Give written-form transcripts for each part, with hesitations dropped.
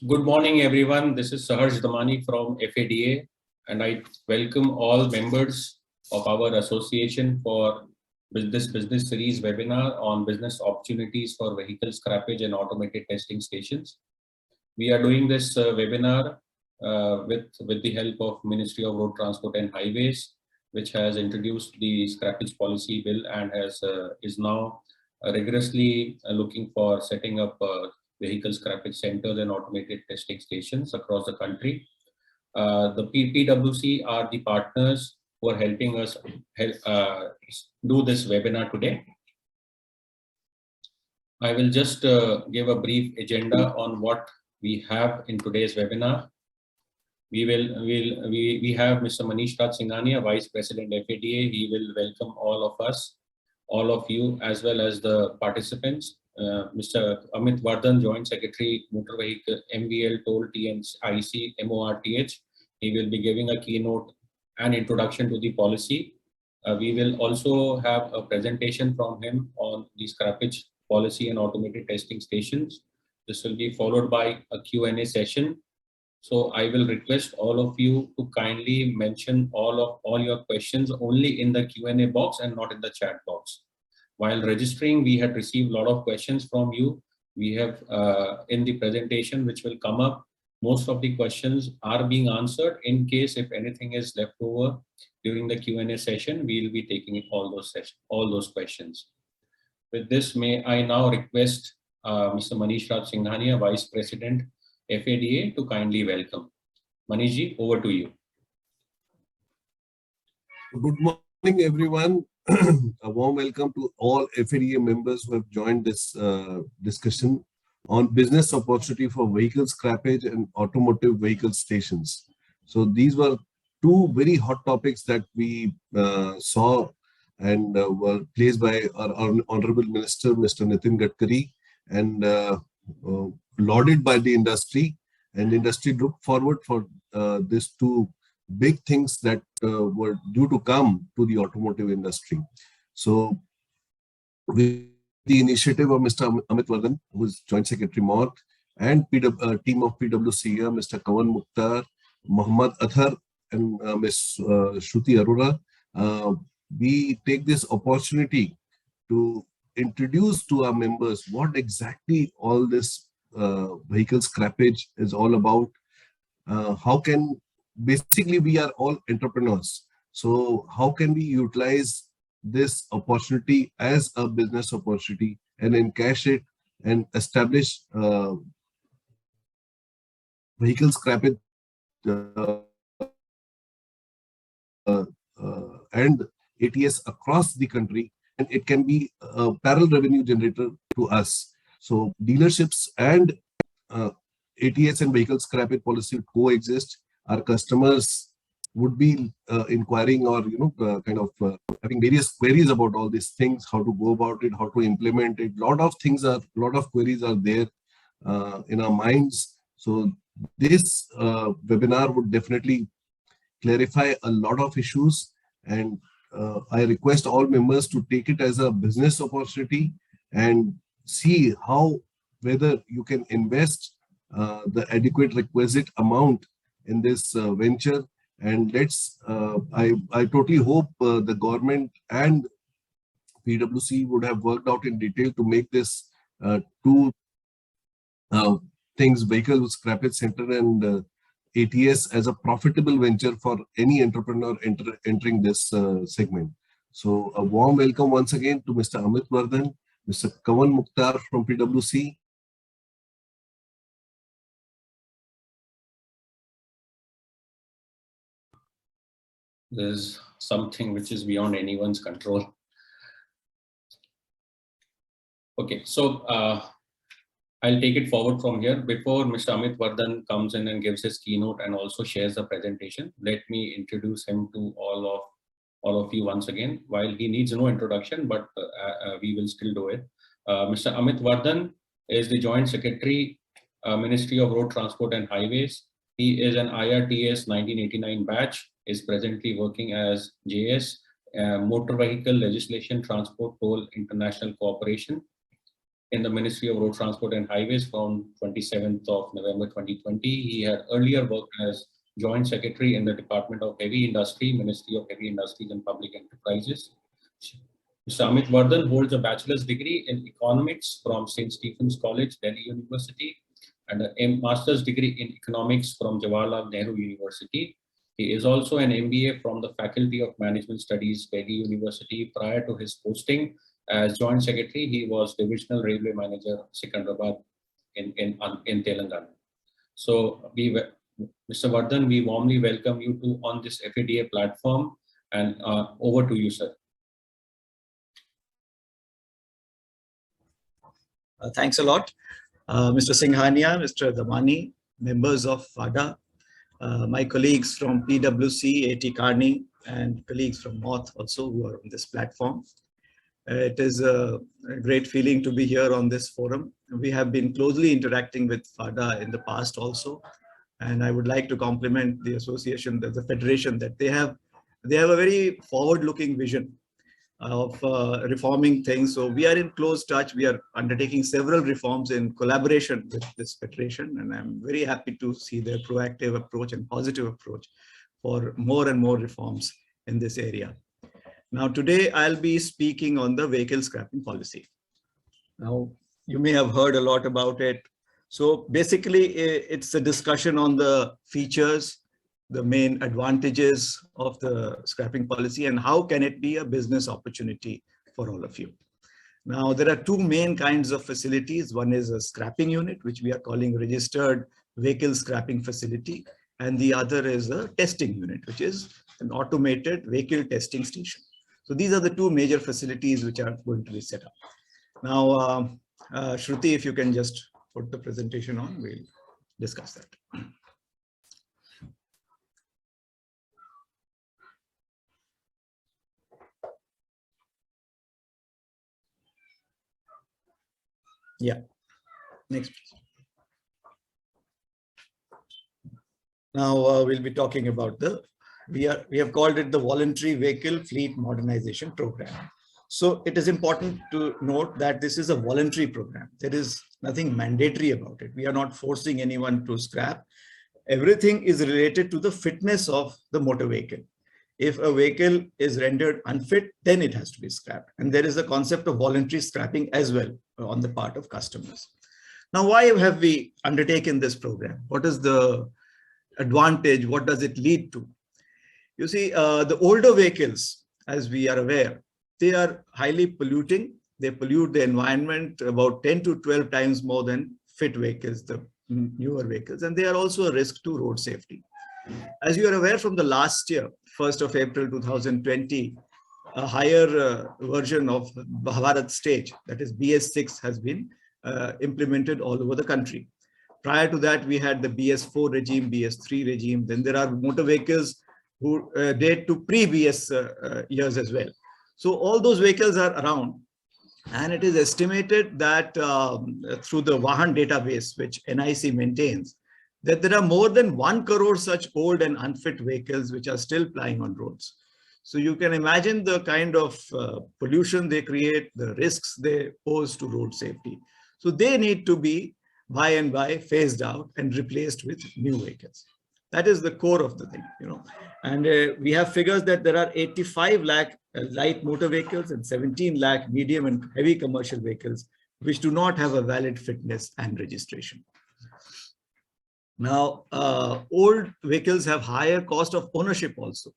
Good morning, everyone. This is Saharsh Damani from FADA, and I welcome all members of our association for this business series webinar on business opportunities for vehicle scrappage and automated testing stations. We are doing this webinar with the help of Ministry of Road Transport and Highways, which has introduced the scrappage policy bill and is now rigorously looking for setting up vehicle scrappage centers and automated testing stations across the country. The PWC are the partners who are helping us do this webinar today. I will just give a brief agenda on what we have in today's webinar. We have Mr. Manish Raj Singhania, Vice President FADA. He will welcome all of us, all of you, as well as the participants. Mr. Amit Varadan, Joint Secretary, Motor Vehicle, MVL, Toll, TNIC, MoRTH. He will be giving a keynote and introduction to the policy. We will also have a presentation from him on the scrappage policy and automated testing stations. This will be followed by a Q&A session. So I will request all of you to kindly mention all your questions only in the Q&A box and not in the chat box. While registering, we had received a lot of questions from you. We have in the presentation which will come up, most of the questions are being answered. In case if anything is left over during the Q&A session, we will be taking all those questions. With this, may I now request Mr. Manish Raj Singhania, Vice President, FADA, to kindly welcome. Manishji, over to you. Good morning, everyone. A warm welcome to all FADA members who have joined this discussion on business opportunity for vehicle scrappage and automotive vehicle stations. So these were two very hot topics that we saw and were placed by our Honorable Minister, Mr. Nitin Gadkari, and lauded by the industry. And the industry looked forward for these two big things that were due to come to the automotive industry. So with the initiative of Mr. Amit Varadan, who is Joint Secretary MoRTH, and team of PWC, Mr. Kawan Mukhtar, Muhammad Athar, and Ms. Shruti Arora, we take this opportunity to introduce to our members what exactly all this vehicle scrappage is all about. How can basically we are all entrepreneurs, so how can we utilize this opportunity as a business opportunity and encash it and establish vehicle scrappage and ATS across the country, and it can be a parallel revenue generator to us. So dealerships and ATS and vehicle scrappage policy coexist. Our customers would be inquiring or having various queries about all these things, how to go about it, how to implement it. Lot of queries are there in our minds. So this webinar would definitely clarify a lot of issues, and I request all members to take it as a business opportunity and see whether you can invest the adequate requisite amount in this venture. And I totally hope the government and PWC would have worked out in detail to make this two things, vehicle scrappage center and ATS, as a profitable venture for any entrepreneur entering this segment. So a warm welcome once again to Mr. Amit Varadan, Mr. Kawan Mukhtar from PWC. There's something which is beyond anyone's control. Okay, so I'll take it forward from here. Before Mr. Amit Varadan comes in and gives his keynote and also shares the presentation, let me introduce him to all of you once again. While he needs no introduction, but we will still do it. Mr. Amit Varadan is the Joint Secretary, Ministry of Road Transport and Highways. He is an IRTS 1989 batch, is presently working as JS, Motor Vehicle Legislation Transport Toll International Cooperation. in the Ministry of Road Transport and Highways from 27th of November 2020. He had earlier worked as Joint Secretary in the Department of Heavy Industry, Ministry of Heavy Industries and Public Enterprises. Mr. Amit Varadan holds a bachelor's degree in economics from St. Stephen's College, Delhi University, and a master's degree in economics from Jawaharlal Nehru University. He is also an MBA from the Faculty of Management Studies, Delhi University. Prior to his posting as Joint Secretary, he was Divisional Railway Manager, Secunderabad in Telangana. So, Mr. Varadan, we warmly welcome you on this FADA platform, and over to you, sir. Thanks a lot, Mr. Singhania, Mr. Damani, members of FADA, my colleagues from PwC, AT Kearney, and colleagues from MoRTH also who are on this platform. It is a great feeling to be here on this forum. We have been closely interacting with FADA in the past also, and I would like to compliment the association, the federation, that they have a very forward-looking vision of reforming things. So we are in close touch. We are undertaking several reforms in collaboration with this federation, and I'm very happy to see their proactive approach and positive approach for more and more reforms in this area. Now, today I'll be speaking on the vehicle scrapping policy. Now, you may have heard a lot about it. So basically, it's a discussion on the features, the main advantages of the scrapping policy, and how can it be a business opportunity for all of you. Now, there are two main kinds of facilities. One is a scrapping unit, which we are calling registered vehicle scrapping facility, and the other is a testing unit, which is an automated vehicle testing station. So these are the two major facilities which are going to be set up. Now, Shruti, if you can just put the presentation on, we'll discuss that. Yeah, next please. Now we'll be talking about we have called it the Voluntary Vehicle Fleet Modernization Program. So it is important to note that this is a voluntary program. There is nothing mandatory about it. We are not forcing anyone to scrap. Everything is related to the fitness of the motor vehicle. If a vehicle is rendered unfit, then it has to be scrapped. And there is a concept of voluntary scrapping as well on the part of customers. Now, why have we undertaken this program? What is the advantage? What does it lead to? You see, the older vehicles, as we are aware, they are highly polluting. They pollute the environment about 10 to 12 times more than fit vehicles, the newer vehicles, and they are also a risk to road safety. As you are aware, from the last year, 1st of April 2020, a higher version of Bharat stage, that is BS6, has been implemented all over the country. Prior to that, we had the BS4 regime, BS3 regime. Then there are motor vehicles who date to pre-BS years as well. So all those vehicles are around, and it is estimated that through the Vahan database, which NIC maintains, that there are more than 1 crore such old and unfit vehicles which are still plying on roads. So you can imagine the kind of pollution they create, the risks they pose to road safety. So they need to be by and by phased out and replaced with new vehicles. That is the core of the thing, you know. And we have figures that there are 85 lakh light motor vehicles and 17 lakh medium and heavy commercial vehicles which do not have a valid fitness and registration. Now, old vehicles have higher cost of ownership also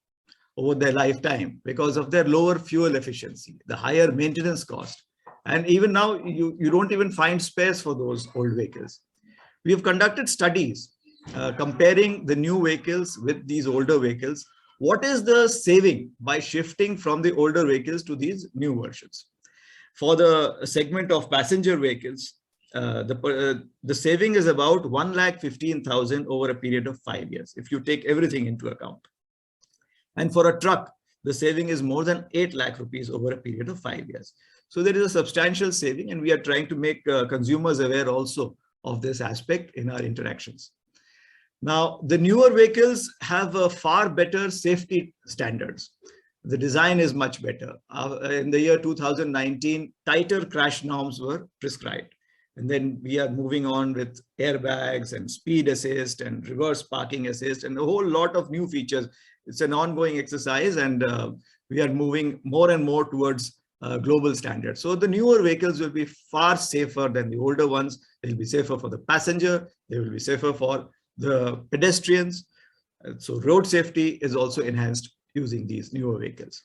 over their lifetime because of their lower fuel efficiency, the higher maintenance cost. And even now, you don't even find spares for those old vehicles. We have conducted studies comparing the new vehicles with these older vehicles. What is the saving by shifting from the older vehicles to these new versions? For the segment of passenger vehicles, the saving is about 1,15,000 over a period of 5 years, if you take everything into account. And for a truck, the saving is more than 8 lakh rupees over a period of 5 years. So there is a substantial saving, and we are trying to make consumers aware also of this aspect in our interactions. Now, the newer vehicles have a far better safety standards. The design is much better. In the year 2019, tighter crash norms were prescribed. And then we are moving on with airbags and speed assist and reverse parking assist and a whole lot of new features. It's an ongoing exercise, and we are moving more and more towards global standards. So the newer vehicles will be far safer than the older ones. They'll be safer for the passenger. They will be safer for the pedestrians. So road safety is also enhanced using these newer vehicles.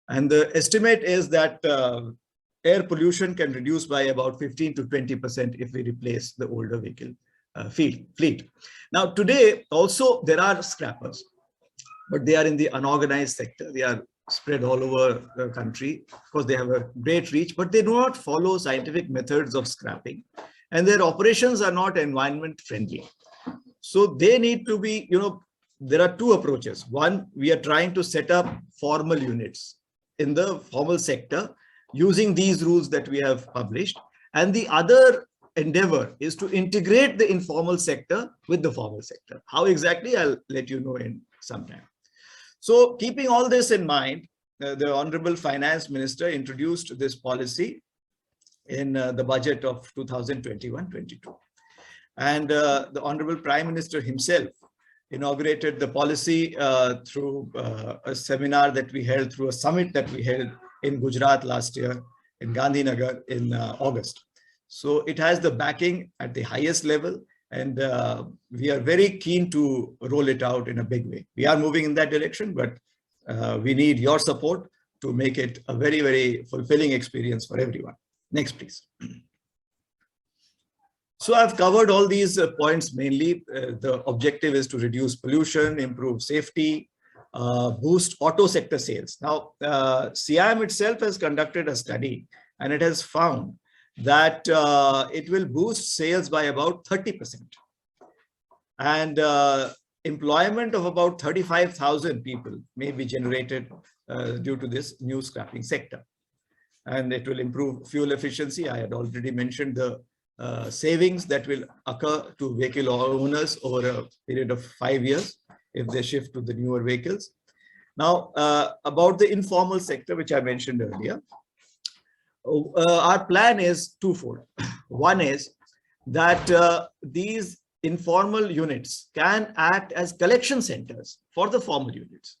And the estimate is that air pollution can reduce by about 15 to 20% if we replace the older vehicle fleet. Now, today also there are scrappers, but they are in the unorganized sector. They are spread all over the country. Of course, they have a great reach, but they do not follow scientific methods of scrapping, and their operations are not environment friendly. So they need to be, there are two approaches. One, we are trying to set up formal units in the formal sector using these rules that we have published. And the other endeavor is to integrate the informal sector with the formal sector. How exactly, I'll let you know in some time. So keeping all this in mind, the Honorable Finance Minister introduced this policy in the budget of 2021-22. And the Honorable Prime Minister himself inaugurated the policy through a seminar that we held, through a summit that we held in Gujarat last year in Gandhinagar in August. So it has the backing at the highest level, and we are very keen to roll it out in a big way. We are moving in that direction, but we need your support to make it a very, very fulfilling experience for everyone. Next, please. So I've covered all these points mainly. The objective is to reduce pollution, improve safety, boost auto sector sales. Now, SIAM itself has conducted a study, and it has found that it will boost sales by about 30%. And employment of about 35,000 people may be generated due to this new scrapping sector. And it will improve fuel efficiency. I had already mentioned the savings that will occur to vehicle owners over a period of 5 years if they shift to the newer vehicles. Now, about the informal sector, which I mentioned earlier, our plan is twofold. One is that these informal units can act as collection centers for the formal units.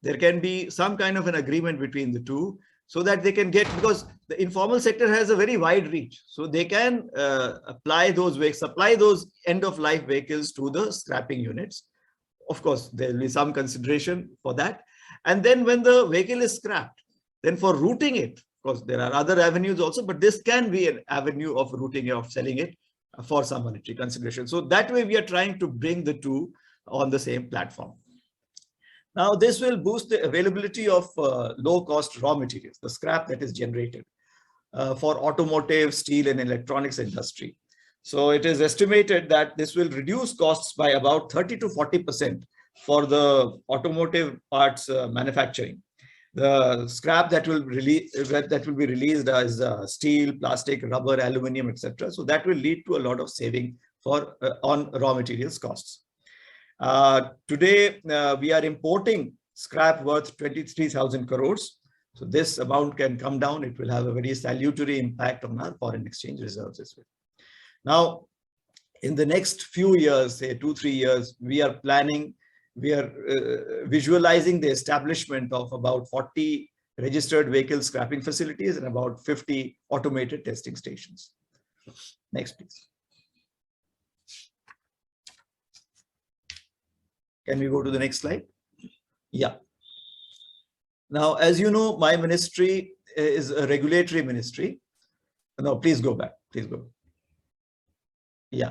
There can be some kind of an agreement between the two, so that they can get, because the informal sector has a very wide reach, so they can supply those end-of-life vehicles to the scrapping units. Of course, there will be some consideration for that. And then when the vehicle is scrapped, then for routing it, of course, there are other avenues also, but this can be an avenue of routing, of selling it for some monetary consideration. So that way we are trying to bring the two on the same platform. Now, this will boost the availability of low-cost raw materials, the scrap that is generated for automotive, steel, and electronics industry. So it is estimated that this will reduce costs by about 30 to 40% for the automotive parts manufacturing. The scrap that will be released as steel, plastic, rubber, aluminum, etc. So that will lead to a lot of saving for on raw materials costs. Today, we are importing scrap worth 23,000 crores. So this amount can come down. It will have a very salutary impact on our foreign exchange reserves as well. Now, in the next few years, say 2-3 years, we are visualizing the establishment of about 40 registered vehicle scrapping facilities and about 50 automated testing stations. Next, please. Can we go to the next slide? Yeah. Now, as you know, my ministry is a regulatory ministry. No, please go back. Please go. Yeah.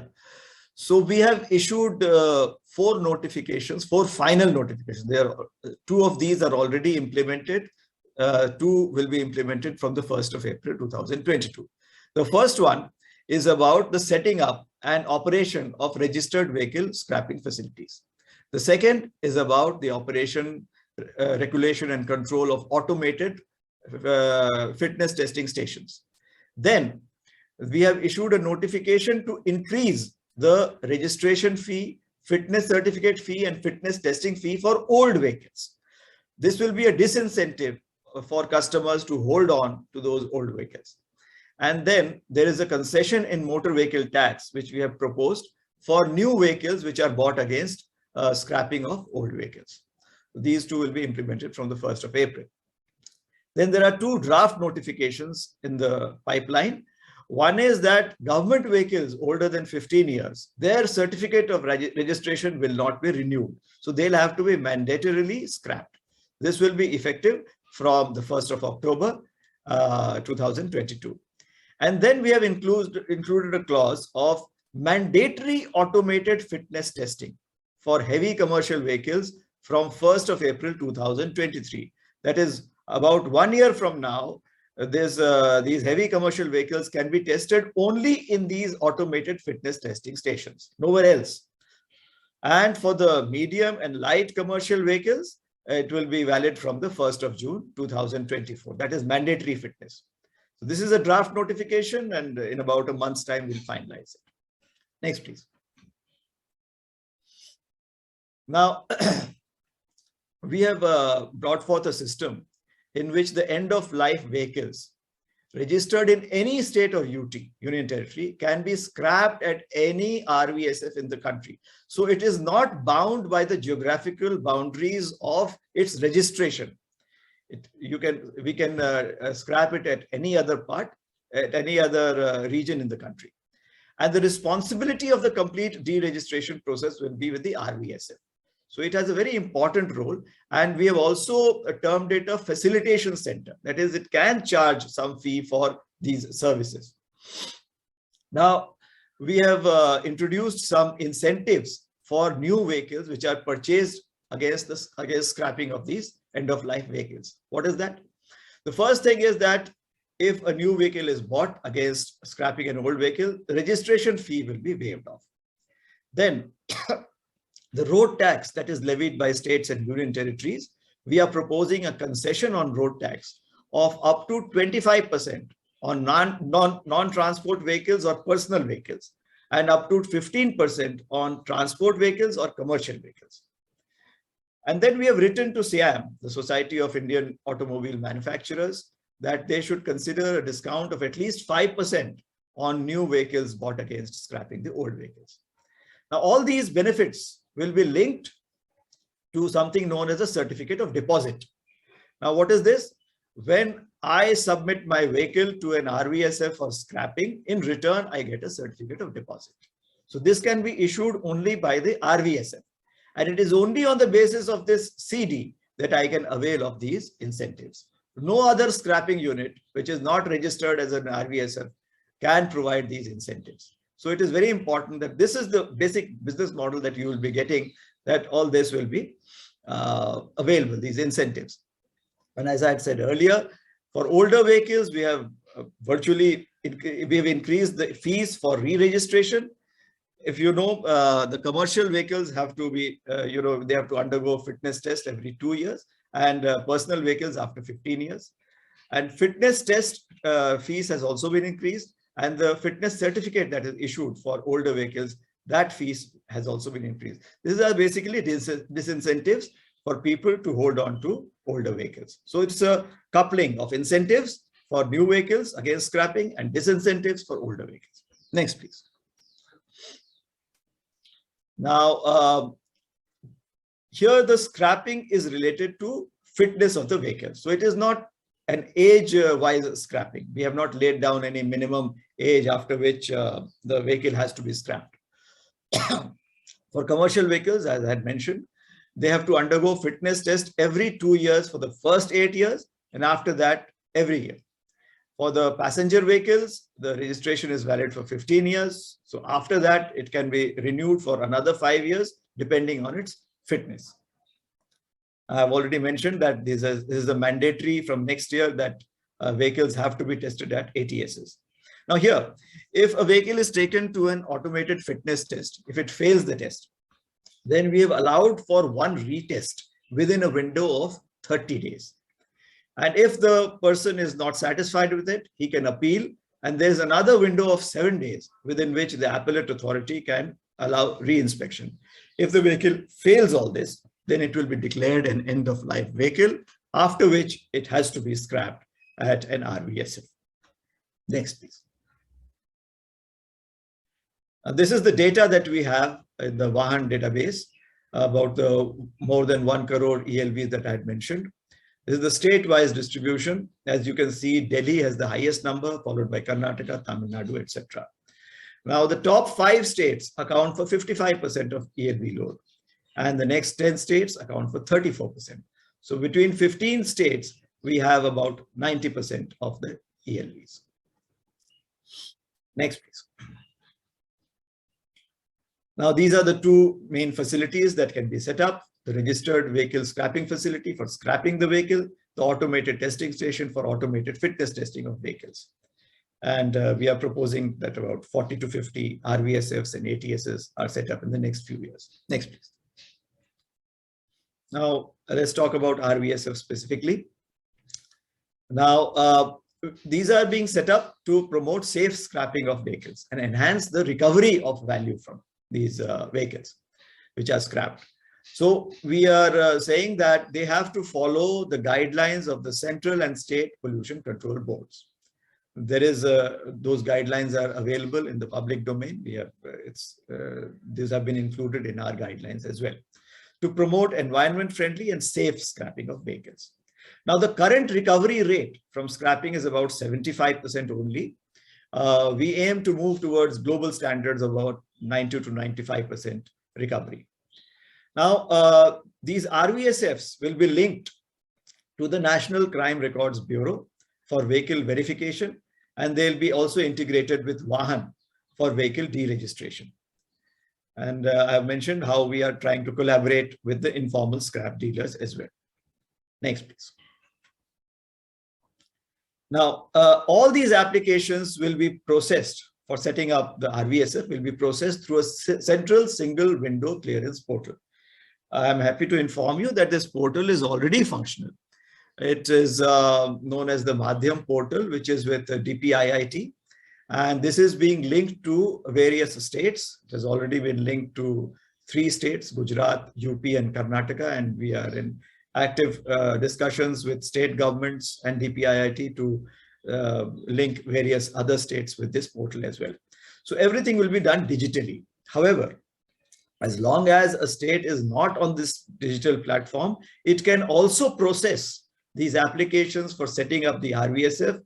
So we have issued 4 notifications, 4 final notifications. There are 2 of these are already implemented. 2 will be implemented from the 1st of April 2022. The first one is about the setting up and operation of registered vehicle scrapping facilities. The second is about the operation, regulation and control of automated fitness testing stations. Then we have issued a notification to increase the registration fee, fitness certificate fee, and fitness testing fee for old vehicles. this will be a disincentive for customers to hold on to those old vehicles. And then there is a concession in motor vehicle tax, which we have proposed for new vehicles which are bought against scrapping of old vehicles. These two will be implemented from the 1st of April. Then there are two draft notifications in the pipeline. One is that government vehicles older than 15 years, their certificate of registration will not be renewed. So they'll have to be mandatorily scrapped. This will be effective from the 1st of October 2022. And then we have included a clause of mandatory automated fitness testing for heavy commercial vehicles from 1st of April 2023. That is about 1 year from now. These heavy commercial vehicles can be tested only in these automated fitness testing stations, nowhere else. And for the medium and light commercial vehicles, it will be valid from the 1st of June 2024. That is mandatory fitness. So this is a draft notification, and in about a month's time, we'll finalize it. Next, please. Now, we have brought forth a system in which the end-of-life vehicles registered in any state or UT, Union Territory, can be scrapped at any Rvsf in the country. So it is not bound by the geographical boundaries of its registration. We can scrap it at any other part, at any other region in the country. And the responsibility of the complete deregistration process will be with the Rvsf. So it has a very important role, and we have also termed it a facilitation center. That is, it can charge some fee for these services. Now, we have introduced some incentives for new vehicles which are purchased against scrapping of these end-of-life vehicles. What is that? The first thing is that if a new vehicle is bought against scrapping an old vehicle, the registration fee will be waived off. Then, the road tax that is levied by states and union territories, we are proposing a concession on road tax of up to 25% on non-transport vehicles or personal vehicles, and up to 15% on transport vehicles or commercial vehicles. And then we have written to SIAM, the Society of Indian Automobile Manufacturers, that they should consider a discount of at least 5% on new vehicles bought against scrapping the old vehicles. Now, all these benefits will be linked to something known as a certificate of deposit. Now, what is this? When I submit my vehicle to an Rvsf for scrapping, in return, I get a certificate of deposit. So this can be issued only by the Rvsf. And it is only on the basis of this CD that I can avail of these incentives. No other scrapping unit, which is not registered as an Rvsf, can provide these incentives. So it is very important that this is the basic business model that you will be getting, that all this will be available, these incentives. And as I had said earlier, for older vehicles, we have increased the fees for re-registration. If you know, the commercial vehicles have to be, they have to undergo fitness test every 2 years, and personal vehicles after 15 years. And fitness test fees has also been increased. And the fitness certificate that is issued for older vehicles, that fees has also been increased. These are basically disincentives for people to hold on to older vehicles. So it's a coupling of incentives for new vehicles against scrapping and disincentives for older vehicles. Next, please. Now, here the scrapping is related to fitness of the vehicle. So it is not an age-wise scrapping. We have not laid down any minimum age after which the vehicle has to be scrapped. For commercial vehicles, as I had mentioned, they have to undergo fitness test every 2 years for the first 8 years, and after that, every year. For the passenger vehicles, the registration is valid for 15 years. So after that, it can be renewed for another 5 years, depending on its fitness. I have already mentioned that this is a mandatory from next year that vehicles have to be tested at ATSs. Now here, if a vehicle is taken to an automated fitness test, if it fails the test, then we have allowed for one retest within a window of 30 days. And if the person is not satisfied with it, he can appeal. And there's another window of 7 days within which the appellate authority can allow re-inspection. If the vehicle fails all this, then it will be declared an end-of-life vehicle, after which it has to be scrapped at an Rvsf. Next, please. This is the data that we have in the Vahan database about the more than 1 crore ELVs that I had mentioned. This is the state-wise distribution. As you can see, Delhi has the highest number, followed by Karnataka, Tamil Nadu, etc. Now, the top 5 states account for 55% of ELV load, and the next 10 states account for 34%. So between 15 states, we have about 90% of the ELVs. Next, please. Now, these are the 2 main facilities that can be set up: the registered vehicle scrapping facility for scrapping the vehicle, the automated testing station for automated fitness testing of vehicles. And we are proposing that about 40 to 50 Rvsfs and ATSs are set up in the next few years. Next, please. Now, let's talk about Rvsf specifically. Now, these are being set up to promote safe scrapping of vehicles and enhance the recovery of value from these vehicles which are scrapped. So we are saying that they have to follow the guidelines of the central and state pollution control boards. There is those guidelines are available in the public domain. We have these have been included in our guidelines as well, to promote environment-friendly and safe scrapping of vehicles. Now, the current recovery rate from scrapping is about 75% only. We aim to move towards global standards of about 90 to 95% recovery. Now, these Rvsfs will be linked to the National Crime Records Bureau for vehicle verification, and they'll be also integrated with Vahan for vehicle deregistration. And I have mentioned how we are trying to collaborate with the informal scrap dealers as well. Next, please. Now, all these applications will be processed for setting up the Rvsf, will be processed through a central single window clearance portal. I am happy to inform you that this portal is already functional. It is known as the Madhyam portal, which is with DPIIT. And this is being linked to various states. It has already been linked to 3 states, Gujarat, UP, and Karnataka. And we are in active discussions with state governments and DPIIT to link various other states with this portal as well. So everything will be done digitally. However, as long as a state is not on this digital platform, it can also process these applications for setting up the Rvsf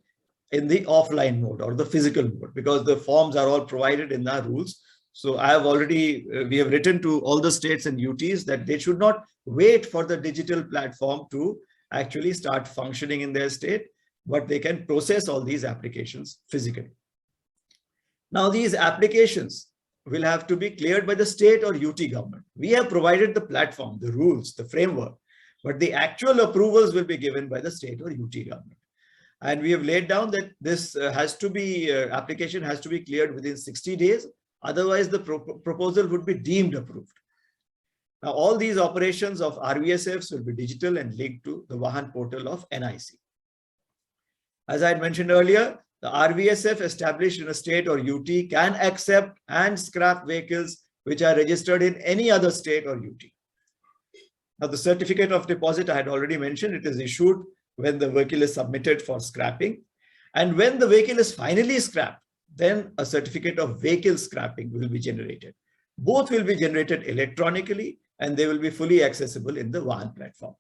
in the offline mode or the physical mode, because the forms are all provided in our rules. So I have already, we have written to all the states and UTs that they should not wait for the digital platform to actually start functioning in their state, but they can process all these applications physically. Now, these applications will have to be cleared by the state or UT government. We have provided the platform, the rules, the framework, but the actual approvals will be given by the state or UT government. And we have laid down that this has to be, application has to be cleared within 60 days. Otherwise, the proposal would be deemed approved. Now, all these operations of Rvsfs will be digital and linked to the Vahan portal of NIC. As I had mentioned earlier, the Rvsf established in a state or UT can accept and scrap vehicles which are registered in any other state or UT. Now, the certificate of deposit I had already mentioned, it is issued when the vehicle is submitted for scrapping. And when the vehicle is finally scrapped, then a certificate of vehicle scrapping will be generated. Both will be generated electronically and they will be fully accessible in the Vahan platform.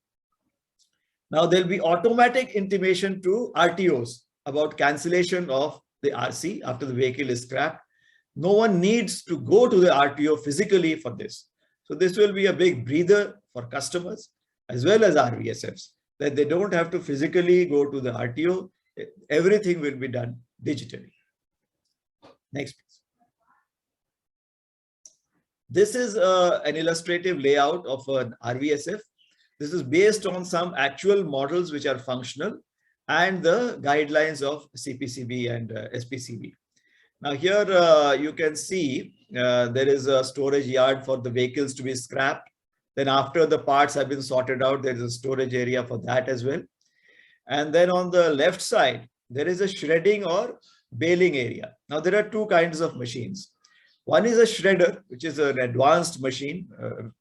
Now, there will be automatic intimation to RTOs about cancellation of the RC after the vehicle is scrapped. No one needs to go to the RTO physically for this. So this will be a big breather for customers as well as Rvsfs, that they don't have to physically go to the RTO. Everything will be done digitally. Next, please. This is an illustrative layout of an Rvsf. This is based on some actual models which are functional and the guidelines of CPCB and SPCB. Now here you can see there is a storage yard for the vehicles to be scrapped. Then after the parts have been sorted out, there is a storage area for that as well. And then on the left side, there is a shredding or baling area. Now there are 2 kinds of machines. One is a shredder, which is an advanced machine,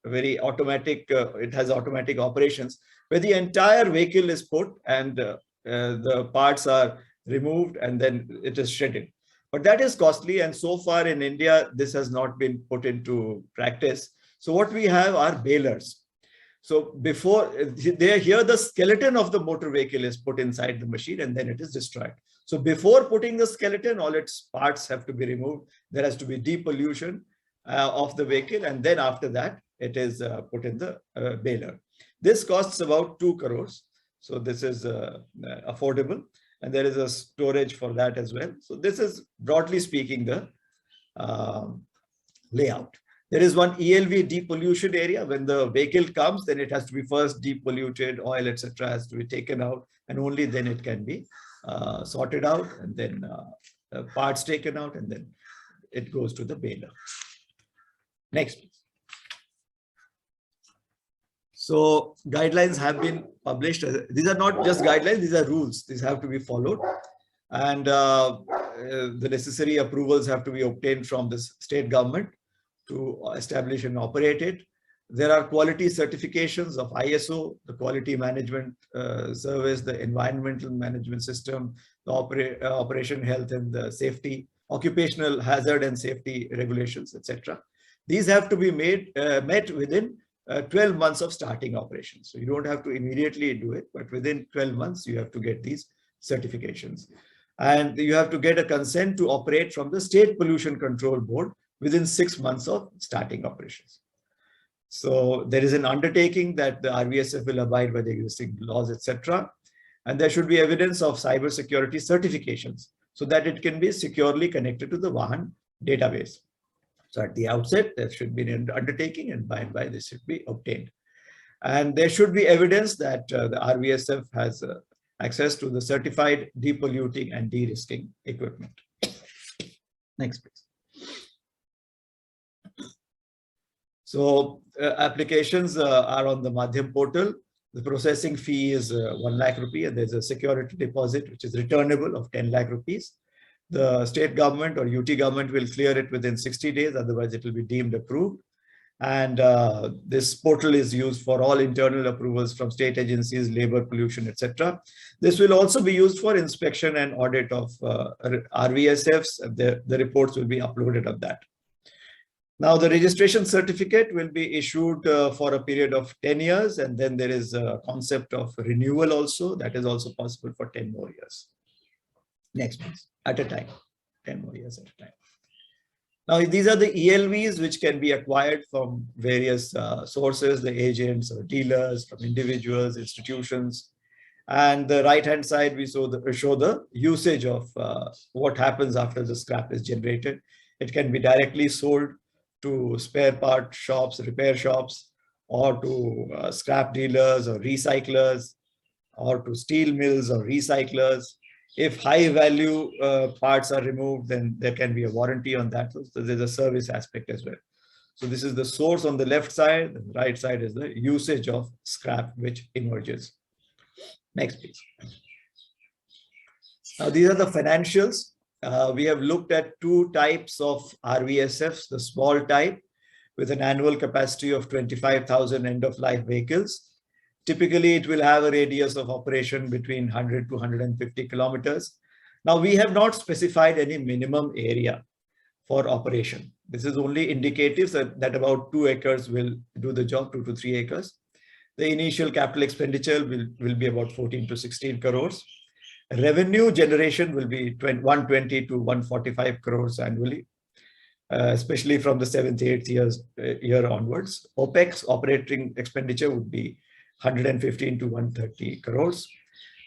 very automatic. It has automatic operations where the entire vehicle is put and the parts are removed and then it is shredded. But that is costly, and so far in India, this has not been put into practice. So what we have are balers. So before here, the skeleton of the motor vehicle is put inside the machine and then it is destroyed. So before putting the skeleton, all its parts have to be removed. There has to be depollution of the vehicle, and then after that, it is put in the baler. This costs about 2 crores. So this is affordable, and there is a storage for that as well. So this is, broadly speaking, the layout. There is one ELV depollution area. When the vehicle comes, then it has to be first depolluted, oil, etc. has to be taken out, and only then it can be sorted out, and then parts taken out, and then it goes to the baler. Next, please. So guidelines have been published. These are not just guidelines, these are rules. These have to be followed. And the necessary approvals have to be obtained from the state government to establish and operate it. There are quality certifications of ISO, the quality management service, the environmental management system, the operation health and the safety, occupational hazard and safety regulations, etc. These have to be met within 12 months of starting operations. So you don't have to immediately do it, but within 12 months, you have to get these certifications. And you have to get a consent to operate from the State Pollution Control Board within 6 months of starting operations. So there is an undertaking that the Rvsf will abide by the existing laws, etc. And there should be evidence of cybersecurity certifications so that it can be securely connected to the Vahan database. So at the outset, there should be an undertaking, and by and by this should be obtained. And there should be evidence that the Rvsf has access to the certified depolluting and de-risking equipment. Next, please. So applications are on the Madhyam portal. The processing fee is 1 lakh rupee, and there's a security deposit which is returnable of 10 lakh rupees. The state government or UT government will clear it within 60 days, otherwise it will be deemed approved. And this portal is used for all internal approvals from state agencies, labor, pollution, etc. This will also be used for inspection and audit of Rvsfs. The reports will be uploaded of that. Now, the registration certificate will be issued for a period of 10 years, and then there is a concept of renewal also. That is also possible for 10 more years. Next, please. At a time, 10 more years at a time. Now, these are the ELVs which can be acquired from various sources, the agents or dealers, from individuals, institutions. And the right-hand side, we show the usage of what happens after the scrap is generated. It can be directly sold to spare part shops, repair shops, or to scrap dealers or recyclers, or to steel mills or recyclers. If high value parts are removed, then there can be a warranty on that. So there's a service aspect as well. So this is the source on the left side, and the right side is the usage of scrap which emerges. Next, please. Now, these are the financials. We have looked at 2 types of Rvsfs, the small type with an annual capacity of 25,000 end-of-life vehicles. Typically, it will have a radius of operation between 100 to 150 kilometers. Now, we have not specified any minimum area for operation. This is only indicative that about 2 acres will do the job, 2 to 3 acres. The initial capital expenditure will be about 14 to 16 crores. Revenue generation will be 120 to 145 crores annually, especially from the 7th, 8th year onwards. OPEX, operating expenditure, would be 115 to 130 crores.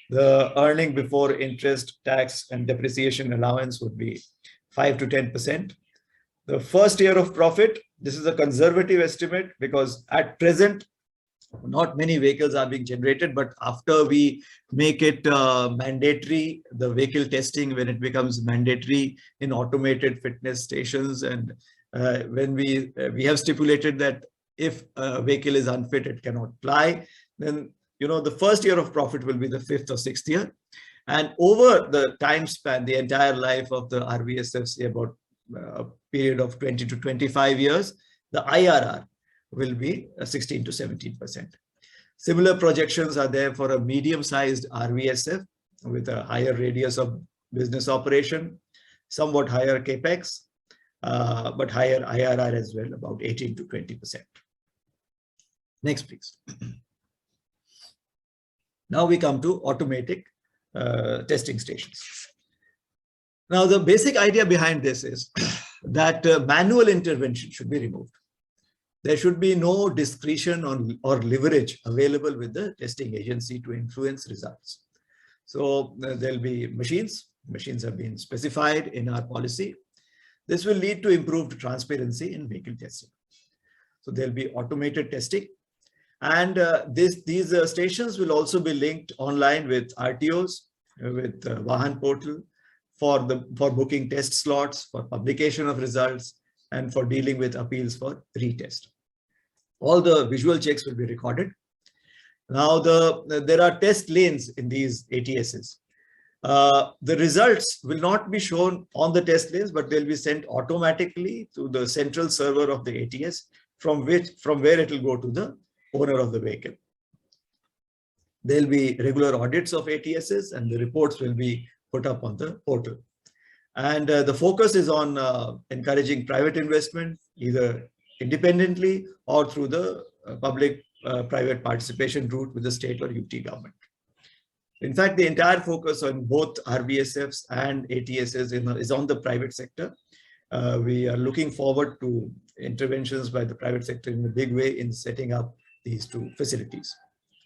The earning before interest, tax, and depreciation allowance would be 5 to 10%. The first year of profit, this is a conservative estimate because at present, not many vehicles are being generated, but after we make it mandatory, the vehicle testing, when it becomes mandatory in automated fitness stations, and when we have stipulated that if a vehicle is unfit, it cannot fly, then the first year of profit will be the 5th or 6th year. And over the time span, the entire life of the Rvsf, say about a period of 20 to 25 years, the IRR will be 16 to 17%. Similar projections are there for a medium-sized Rvsf with a higher radius of business operation, somewhat higher capex, but higher IRR as well, about 18 to 20%. Next, please. Now we come to automatic testing stations. Now, the basic idea behind this is that manual intervention should be removed. There should be no discretion or leverage available with the testing agency to influence results. So there'll be machines. Machines have been specified in our policy. This will lead to improved transparency in vehicle testing. So there'll be automated testing. And these stations will also be linked online with RTOs, with Vahan portal for booking test slots, for publication of results, and for dealing with appeals for retest. All the visual checks will be recorded. Now, there are test lanes in these ATSs. The results will not be shown on the test lanes, but they'll be sent automatically to the central server of the ATS, from where it will go to the owner of the vehicle. There'll be regular audits of ATSs, and the reports will be put up on the portal. And the focus is on encouraging private investment, either independently or through the public-private participation route with the state or UT government. In fact, the entire focus on both Rvsfs and ATSs is on the private sector. We are looking forward to interventions by the private sector in a big way in setting up these two facilities.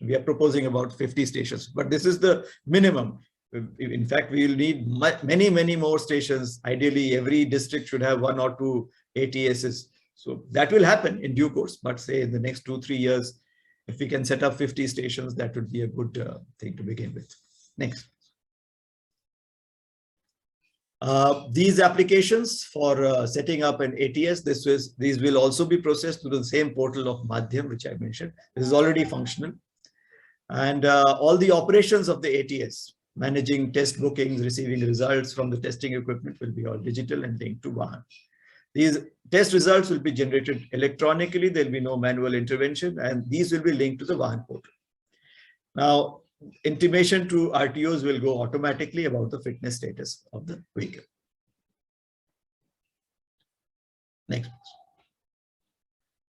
We are proposing about 50 stations, but this is the minimum. In fact, we will need many, many more stations. Ideally, every district should have 1 or 2 ATSs. So that will happen in due course, but say in the next 2-3 years, if we can set up 50 stations, that would be a good thing to begin with. Next. These applications for setting up an ATS, these will also be processed through the same portal of Madhyam, which I mentioned. This is already functional. And all the operations of the ATS, managing test bookings, receiving results from the testing equipment, will be all digital and linked to Vahan. These test results will be generated electronically. There will be no manual intervention, and these will be linked to the Vahan portal. Now, intimation to RTOs will go automatically about the fitness status of the vehicle. Next.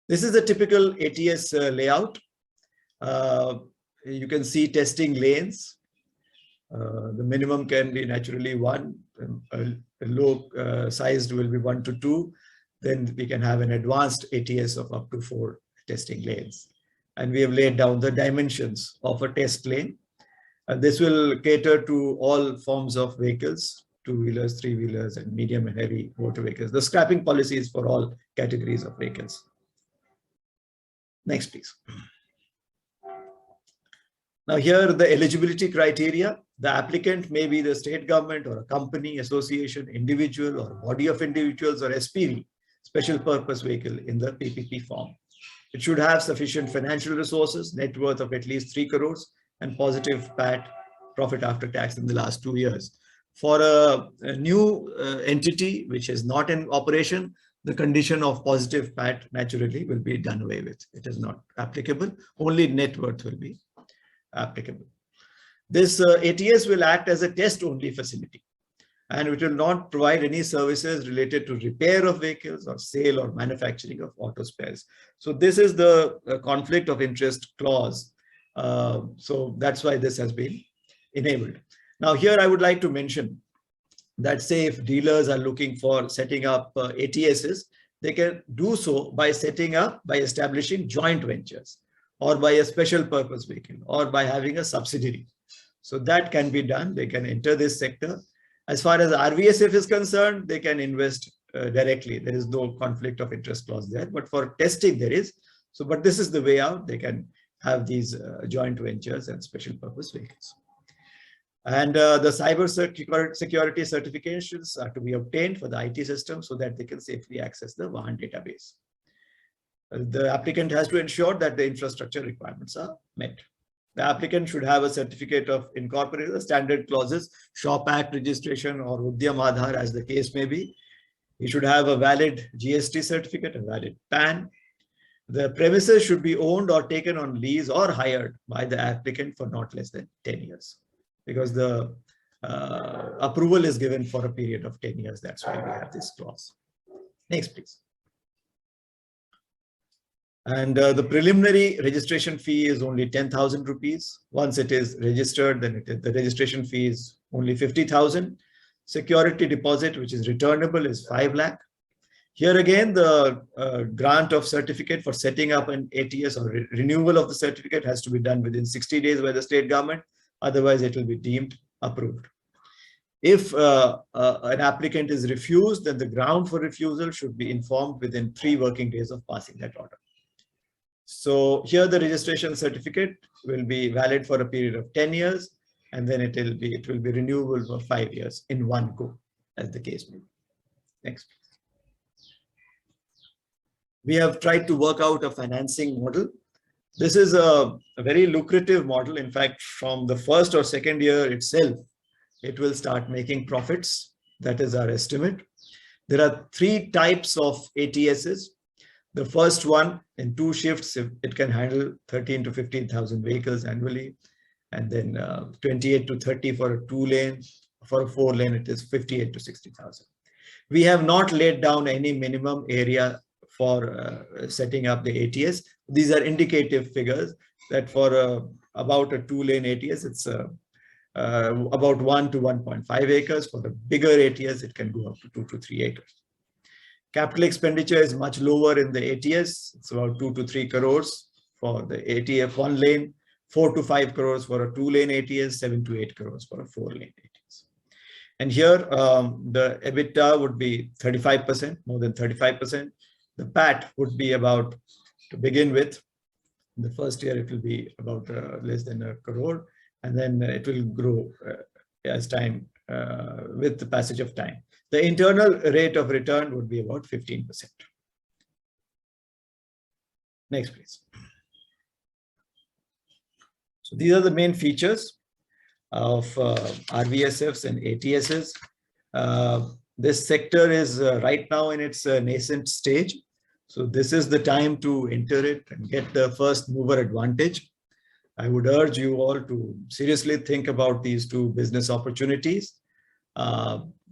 This is the typical ATS layout. You can see testing lanes. The minimum can be naturally 1. A low sized will be 1 to 2. Then we can have an advanced ATS of up to 4 testing lanes. And we have laid down the dimensions of a test lane. This will cater to all forms of vehicles, 2-wheelers, 3-wheelers, and medium and heavy motor vehicles. The scrapping policy is for all categories of vehicles. Next, please. Now here, the eligibility criteria. The applicant may be the state government or a company, association, individual, or body of individuals, or SPV, special purpose vehicle, in the PPP form. It should have sufficient financial resources, net worth of at least 3 crores, and positive PAT, profit after tax, in the last 2 years. For a new entity which is not in operation, the condition of positive PAT naturally will be done away with. It is not applicable. Only net worth will be applicable. This ATS will act as a test-only facility, and it will not provide any services related to repair of vehicles or sale or manufacturing of auto spares. So this is the conflict of interest clause. So that's why this has been enabled. Now here I would like to mention that, say, if dealers are looking for setting up ATSs, they can do so by establishing joint ventures, or by a special purpose vehicle, or by having a subsidiary. So that can be done. They can enter this sector. As far as Rvsf is concerned, they can invest directly. There is no conflict of interest clause there, but for testing there is. So, but this is the way out. They can have these joint ventures and special purpose vehicles. And the cyber security certifications are to be obtained for the IT system so that they can safely access the Vahan database. The applicant has to ensure that the infrastructure requirements are met. The applicant should have a certificate of incorporated standard clauses, Shop Act registration, or Udyam Aadhaar, as the case may be. He should have a valid GST certificate, a valid PAN. The premises should be owned or taken on lease or hired by the applicant for not less than 10 years, because the approval is given for a period of 10 years. That's why we have this clause. Next, please. And the preliminary registration fee is only 10,000 rupees. Once it is registered, then the registration fee is only 50,000. Security deposit, which is returnable, is 5 lakh. Here again, the grant of certificate for setting up an ATS or renewal of the certificate has to be done within 60 days by the state government. Otherwise, it will be deemed approved. If an applicant is refused, then the ground for refusal should be informed within 3 working days of passing that order. So here the registration certificate will be valid for a period of 10 years, and then it will be renewable for 5 years in one go, as the case may be. Next. We have tried to work out a financing model. This is a very lucrative model. In fact, from the first or second year itself, it will start making profits. That is our estimate. There are 3 types of ATSs. The first one, in 2 shifts, it can handle 13 to 15,000 vehicles annually, and then 28 to 30 for a 2-lane. For a 4-lane, it is 58 to 60,000. We have not laid down any minimum area for setting up the ATS. These are indicative figures that for about a 2-lane ATS, it's about 1 to 1.5 acres. For the bigger ATS, it can go up to 2 to 3 acres. Capital expenditure is much lower in the ATS. It's about 2 to 3 crores for the ATF 1-lane, 4 to 5 crores for a 2-lane ATS, 7 to 8 crores for a 4-lane ATS. And here the EBITDA would be 35%, more than 35%. The PAT would be about, to begin with, in the first year it will be about less than a crore, and then it will grow as time, with the passage of time. The internal rate of return would be about 15%. Next, please. So these are the main features of RVSFs and ATSs. This sector is right now in its nascent stage. So this is the time to enter it and get the first mover advantage. I would urge you all to seriously think about these 2 business opportunities.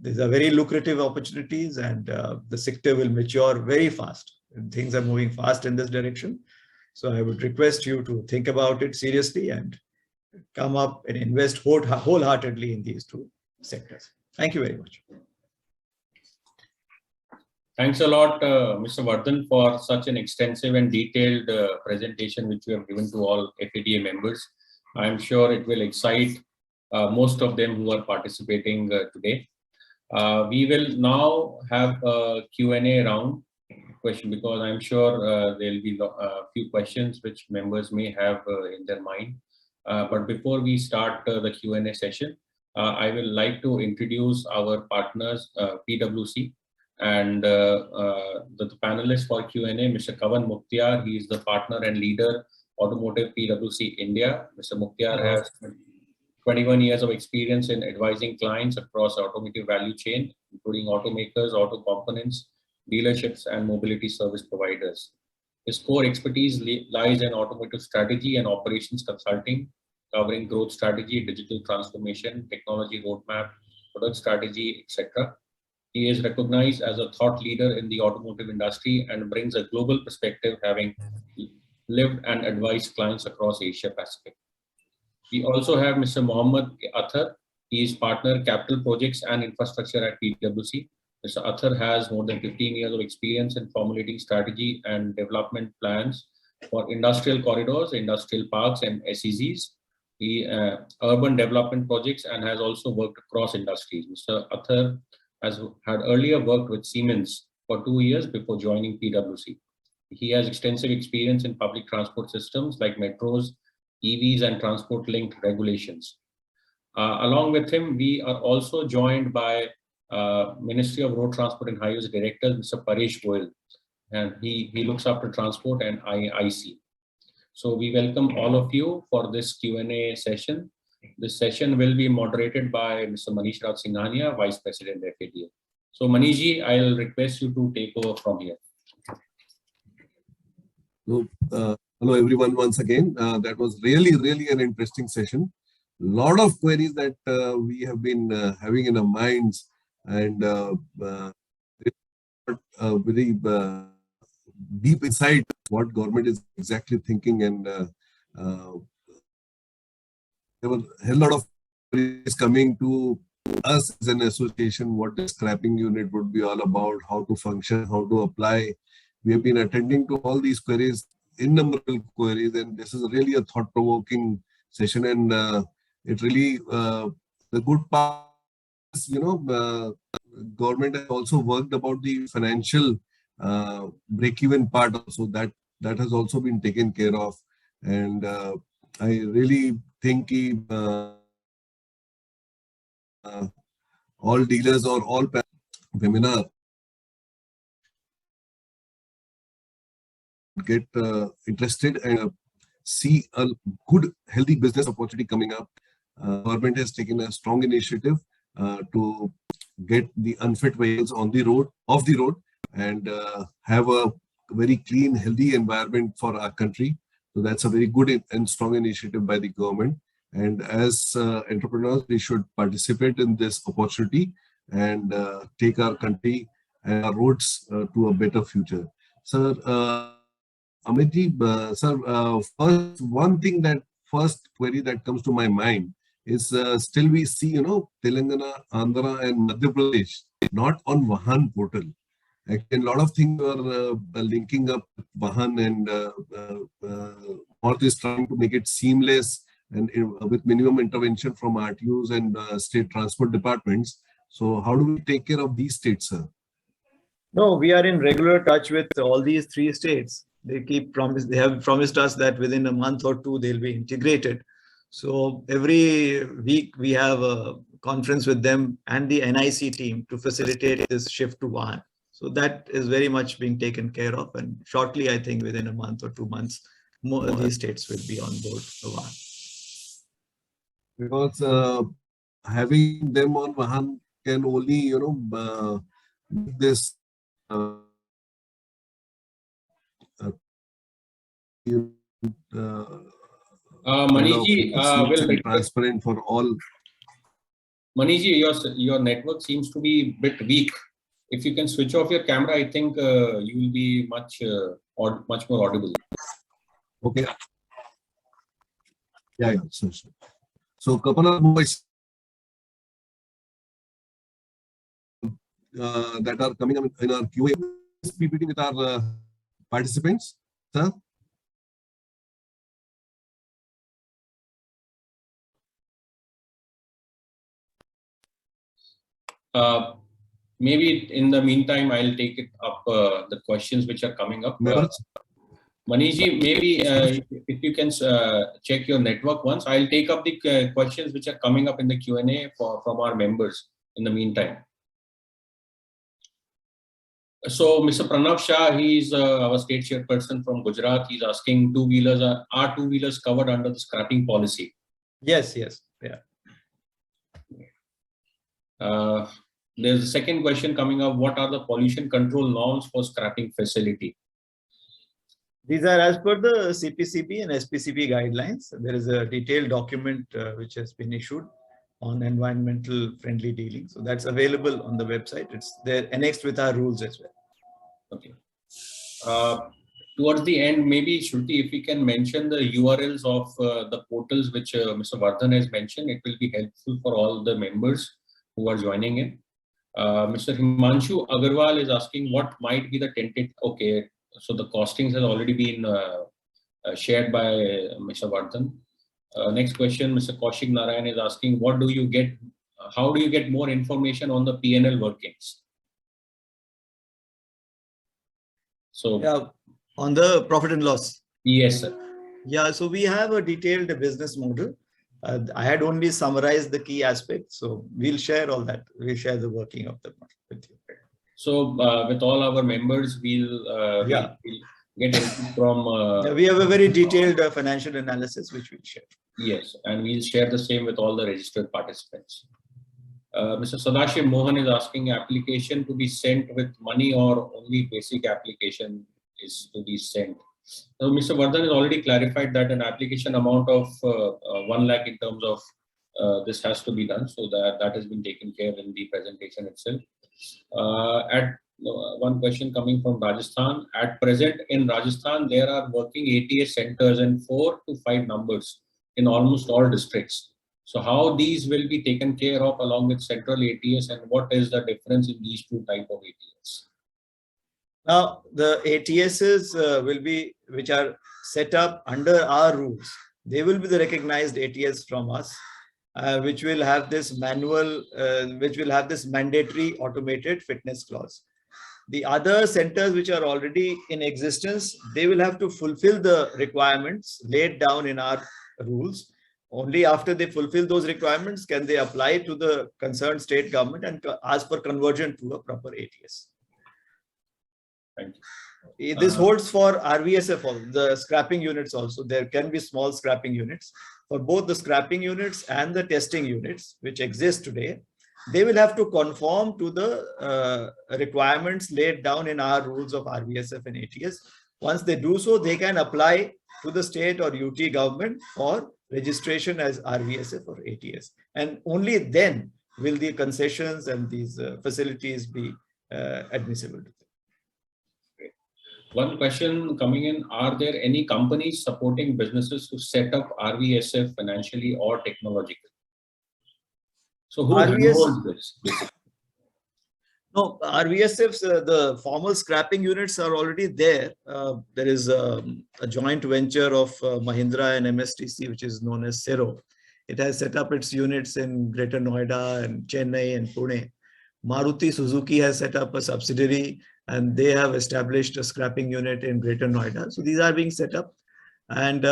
These are very lucrative opportunities, and the sector will mature very fast. And things are moving fast in this direction. So I would request you to think about it seriously and come up and invest wholeheartedly in these 2 sectors. Thank you very much. Thanks a lot, Mr. Varadan, for such an extensive and detailed presentation which you have given to all FADA members. I'm sure it will excite most of them who are participating today. We will now have a Q&A round question, because I'm sure there will be a few questions which members may have in their mind. But before we start the Q&A session, I will like to introduce our partners, PwC, and the panelist for Q&A, Mr. Kavan Mukhtiar. He is the partner and leader, Automotive PwC India. Mr. Mukhtiar has 21 years of experience in advising clients across automotive value chain, including automakers, auto components, dealerships, and mobility service providers. His core expertise lies in automotive strategy and operations consulting, covering growth strategy, digital transformation, technology roadmap, product strategy, etc. He is recognized as a thought leader in the automotive industry and brings a global perspective, having lived and advised clients across Asia Pacific. We also have Mr. Mohammed Athar. He is partner capital projects and infrastructure at PwC. Mr. Athar has more than 15 years of experience in formulating strategy and development plans for industrial corridors, industrial parks, and SEZs, urban development projects, and has also worked across industries. Mr. Athar had earlier worked with Siemens for 2 years before joining PwC. He has extensive experience in public transport systems like metros, EVs, and transport-linked regulations. Along with him, we are also joined by Ministry of Road Transport and Highways Director, Mr. Paresh Goyal, and he looks after transport and IC. So we welcome all of you for this Q&A session. This session will be moderated by Mr. Manish Raj Singhania, Vice President FADA. So Manishji, I'll request you to take over from here. So, hello everyone once again. That was really an interesting session. Lot of queries that we have been having in our minds, and very deep insight what government is exactly thinking, and there were a hell lot of queries coming to us as an association, what the scrapping unit would be all about, how to function, how to apply. We have been attending to all these queries, innumerable queries, and this is really a thought-provoking session. And it really, the good part is, government has also worked about the financial break-even part also. That has also been taken care of. And I really think all dealers or all webinar get interested and see a good, healthy business opportunity coming up. Government has taken a strong initiative to get the unfit vehicles on the road, off the road, and have a very clean, healthy environment for our country. So that's a very good and strong initiative by the government. And as entrepreneurs, we should participate in this opportunity and take our country and our roads to a better future. Sir, Amitji, sir, first query that comes to my mind is still we see, Telangana, Andhra and Madhya Pradesh not on Vahan portal. Actually, a lot of things are linking up Vahan, and MoRTH is trying to make it seamless and with minimum intervention from RTOs and state transport departments. So how do we take care of these states, sir? No, we are in regular touch with all these three states. They have promised us that within a month or two, they'll be integrated. So every week we have a conference with them and the NIC team to facilitate this shift to Vahan. So that is very much being taken care of. And shortly, I think within a month or 2 months, more of these states will be on board Vahan. Because having them on Vahan can only, make this Manishji, will transparent for all. Manishji, your network seems to be a bit weak. If you can switch off your camera, I think you will be much more audible. Okay. Yeah. So couple of voices that are coming up in our QA PPT with our participants, sir. Maybe in the meantime, I'll take it up the questions which are coming up. Manishji, maybe if you can check your network once, I'll take up the questions which are coming up in the Q&A from our members in the meantime. So Mr. Pranav Shah, he's our state chairperson from Gujarat. He's asking, are two-wheelers covered under the scrapping policy? Yes, yeah. There's a second question coming up. What are the pollution control norms for scrapping facility? These are as per the CPCB and SPCB guidelines. There is a detailed document which has been issued on environmental friendly dealing. So that's available on the website. It's there annexed with our rules as well. Okay. Towards the end, maybe Shruti, if we can mention the URLs of the portals which Mr. Varadan has mentioned, it will be helpful for all the members who are joining in. Mr. Himanshu Agarwal is asking what might be the tentative. Okay, so the costings has already been shared by Mr. Varadan. Next question, Mr. Kaushik Narayan is asking, how do you get more information on the P&L workings? So yeah, on the profit and loss. Yes, sir. Yeah, so we have a detailed business model. I had only summarized the key aspects, so we'll share all that. We'll share the working of the model with you. So with all our members, we'll get input from. We have a very detailed financial analysis which we'll share. Yes, and we'll share the same with all the registered participants. Mr. Sadashiv Mohan is asking, application to be sent with money or only basic application is to be sent. So Mr. Varadan has already clarified that an application amount of 1 lakh in terms of this has to be done. So that has been taken care in the presentation itself. One question coming from Rajasthan. At present in Rajasthan, there are working ATS centers and 4 to 5 numbers in almost all districts. So how these will be taken care of along with central ATS, and what is the difference in these two type of ATS? Now, the ATSs will be, which are set up under our rules. They will be the recognized ATS from us, which will have this manual, which will have this mandatory automated fitness clause. The other centers which are already in existence, they will have to fulfill the requirements laid down in our rules. Only after they fulfill those requirements can they apply to the concerned state government and ask for conversion to a proper ATS. Thank you. This holds for Rvsf also, the scrapping units also. There can be small scrapping units. For both the scrapping units and the testing units which exist today, they will have to conform to the requirements laid down in our rules of Rvsf and ATS. Once they do so, they can apply to the state or UT government for registration as Rvsf or ATS. And only then will the concessions and these facilities be admissible to them. One question coming in, are there any companies supporting businesses to set up Rvsf financially or technologically? So who handles this? No, Rvsf's, the formal scrapping units are already there. There is a joint venture of Mahindra and MSTC, which is known as Cero. It has set up its units in Greater Noida and Chennai and Pune. Maruti Suzuki has set up a subsidiary and they have established a scrapping unit in Greater Noida. So these are being set up. And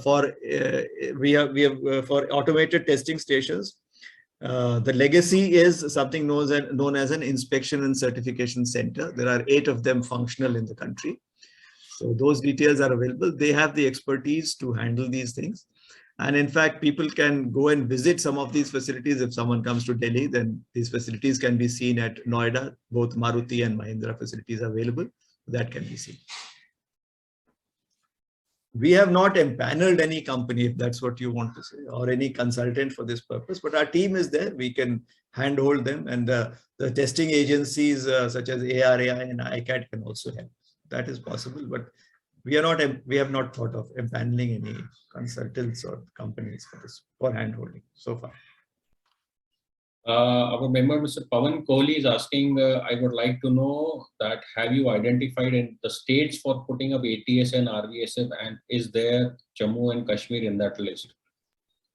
for automated testing stations, the legacy is something known as an inspection and certification center. There are 8 of them functional in the country. So those details are available. They have the expertise to handle these things. And in fact, people can go and visit some of these facilities. If someone comes to Delhi, then these facilities can be seen at Noida. Both Maruti and Mahindra facilities are available. That can be seen. We have not empaneled any company, if that's what you want to say, or any consultant for this purpose, but our team is there. We can handhold them, and the testing agencies such as ARAI and ICAT can also help. That is possible, but we have not thought of empaneling any consultants or companies for this, for handholding so far. Our member, Mr. Pawan Kohli, is asking, I would like to know that have you identified in the states for putting up ATS and Rvsf, and is there Jammu and Kashmir in that list?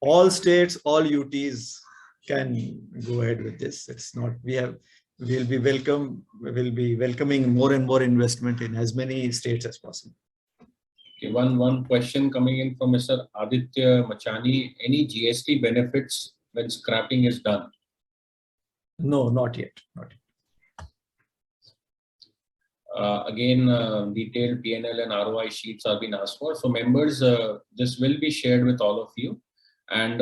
All states, all UTs can go ahead with this. It's not, we'll be welcoming more and more investment in as many states as possible. Okay, one question coming in from Mr. Aditya Machani. Any GST benefits when scrapping is done? No, not yet. Not yet. Again, detailed P&L and ROI sheets are being asked for. So members, this will be shared with all of you. And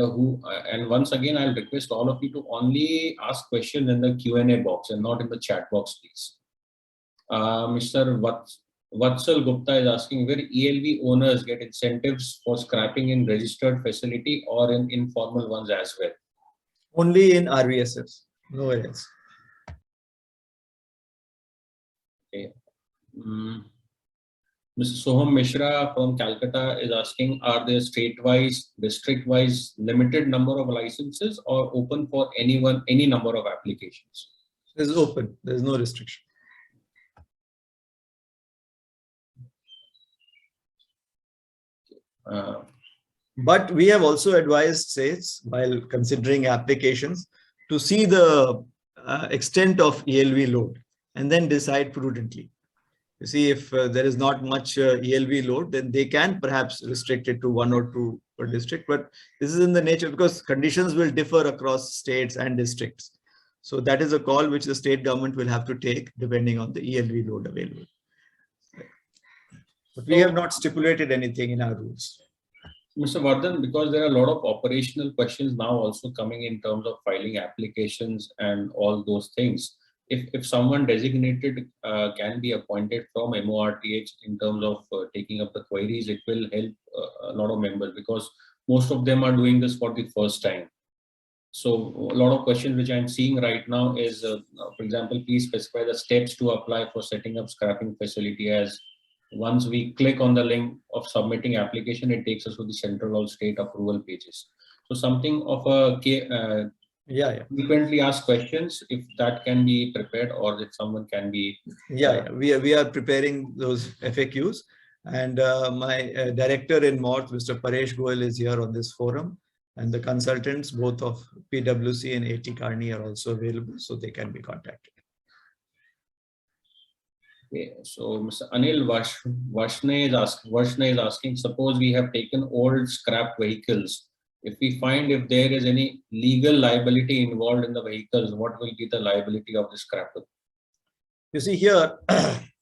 once again, I'll request all of you to only ask questions in the Q&A box and not in the chat box, please. Mr. Vatsal Gupta is asking, where ELV owners get incentives for scrapping in registered facility or in informal ones as well? Only in Rvsfs, nowhere else. Okay. Mr. Soham Mishra from Calcutta is asking, are there state-wise, district-wise limited number of licenses or open for anyone, any number of applications? It is open. There is no restriction. But we have also advised states, while considering applications, to see the extent of ELV load and then decide prudently. You see, if there is not much ELV load, then they can perhaps restrict it to 1 or 2 per district. But this is in the nature, because conditions will differ across states and districts. So that is a call which the state government will have to take depending on the ELV load available. But we have not stipulated anything in our rules. Mr. Varadan, because there are a lot of operational questions now also coming in terms of filing applications and all those things. If someone designated can be appointed from MoRTH in terms of taking up the queries, it will help a lot of members, because most of them are doing this for the first time. So a lot of questions which I'm seeing right now is, for example, please specify the steps to apply for setting up scrapping facility. As once we click on the link of submitting application, it takes us to the central or state approval pages. So something of a frequently asked questions, if that can be prepared, or if someone can be. We are preparing those FAQs, and my director in MoRTH, Mr. Paresh Goel, is here on this forum, and the consultants both of PwC and AT Kearney are also available, so they can be contacted. Okay, so Mr. Anil Varshne is asking, suppose we have taken old scrap vehicles. If we find if there is any legal liability involved in the vehicles, what will be the liability of the scrapper? You see here,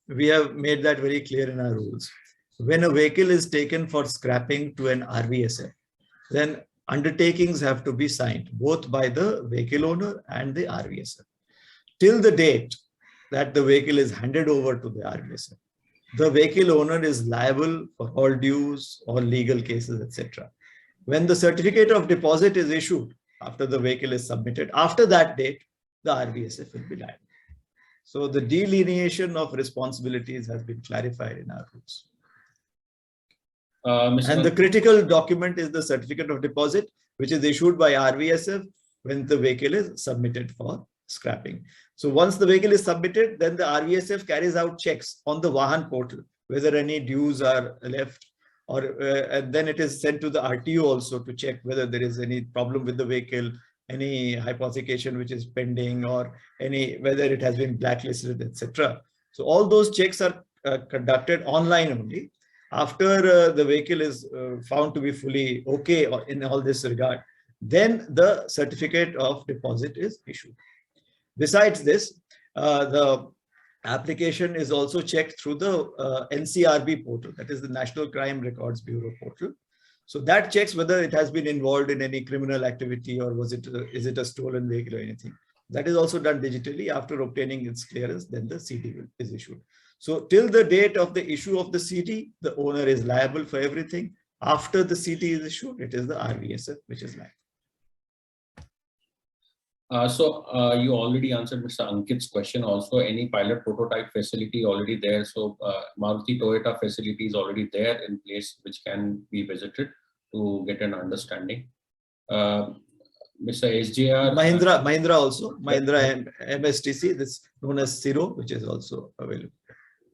we have made that very clear in our rules. When a vehicle is taken for scrapping to an Rvsf, then undertakings have to be signed both by the vehicle owner and the Rvsf. Till the date that the vehicle is handed over to the Rvsf, the vehicle owner is liable for all dues, all legal cases, etc. When the certificate of deposit is issued after the vehicle is submitted, after that date, the Rvsf will be liable. So the delineation of responsibilities has been clarified in our rules. And the critical document is the certificate of deposit, which is issued by Rvsf when the vehicle is submitted for scrapping. So once the vehicle is submitted, then the Rvsf carries out checks on the Vahan portal, whether any dues are left, or and then it is sent to the RTO also to check whether there is any problem with the vehicle, any hypothecation which is pending, or whether it has been blacklisted, etc. So all those checks are conducted online only. After the vehicle is found to be fully okay in all this regard, then the certificate of deposit is issued. Besides this, the application is also checked through the NCRB portal, that is the National Crime Records Bureau portal. So that checks whether it has been involved in any criminal activity, or is it a stolen vehicle or anything. That is also done digitally. After obtaining its clearance, then the CD is issued. So till the date of the issue of the CD, the owner is liable for everything. After the CD is issued, it is the Rvsf which is liable. You already answered Mr. Ankit's question also. Any pilot prototype facility already there? So Maruti Toyota facility is already there in place, which can be visited to get an understanding. Mr. SJR. Mahindra also. Mahindra and MSTC, this known as Zero, which is also available.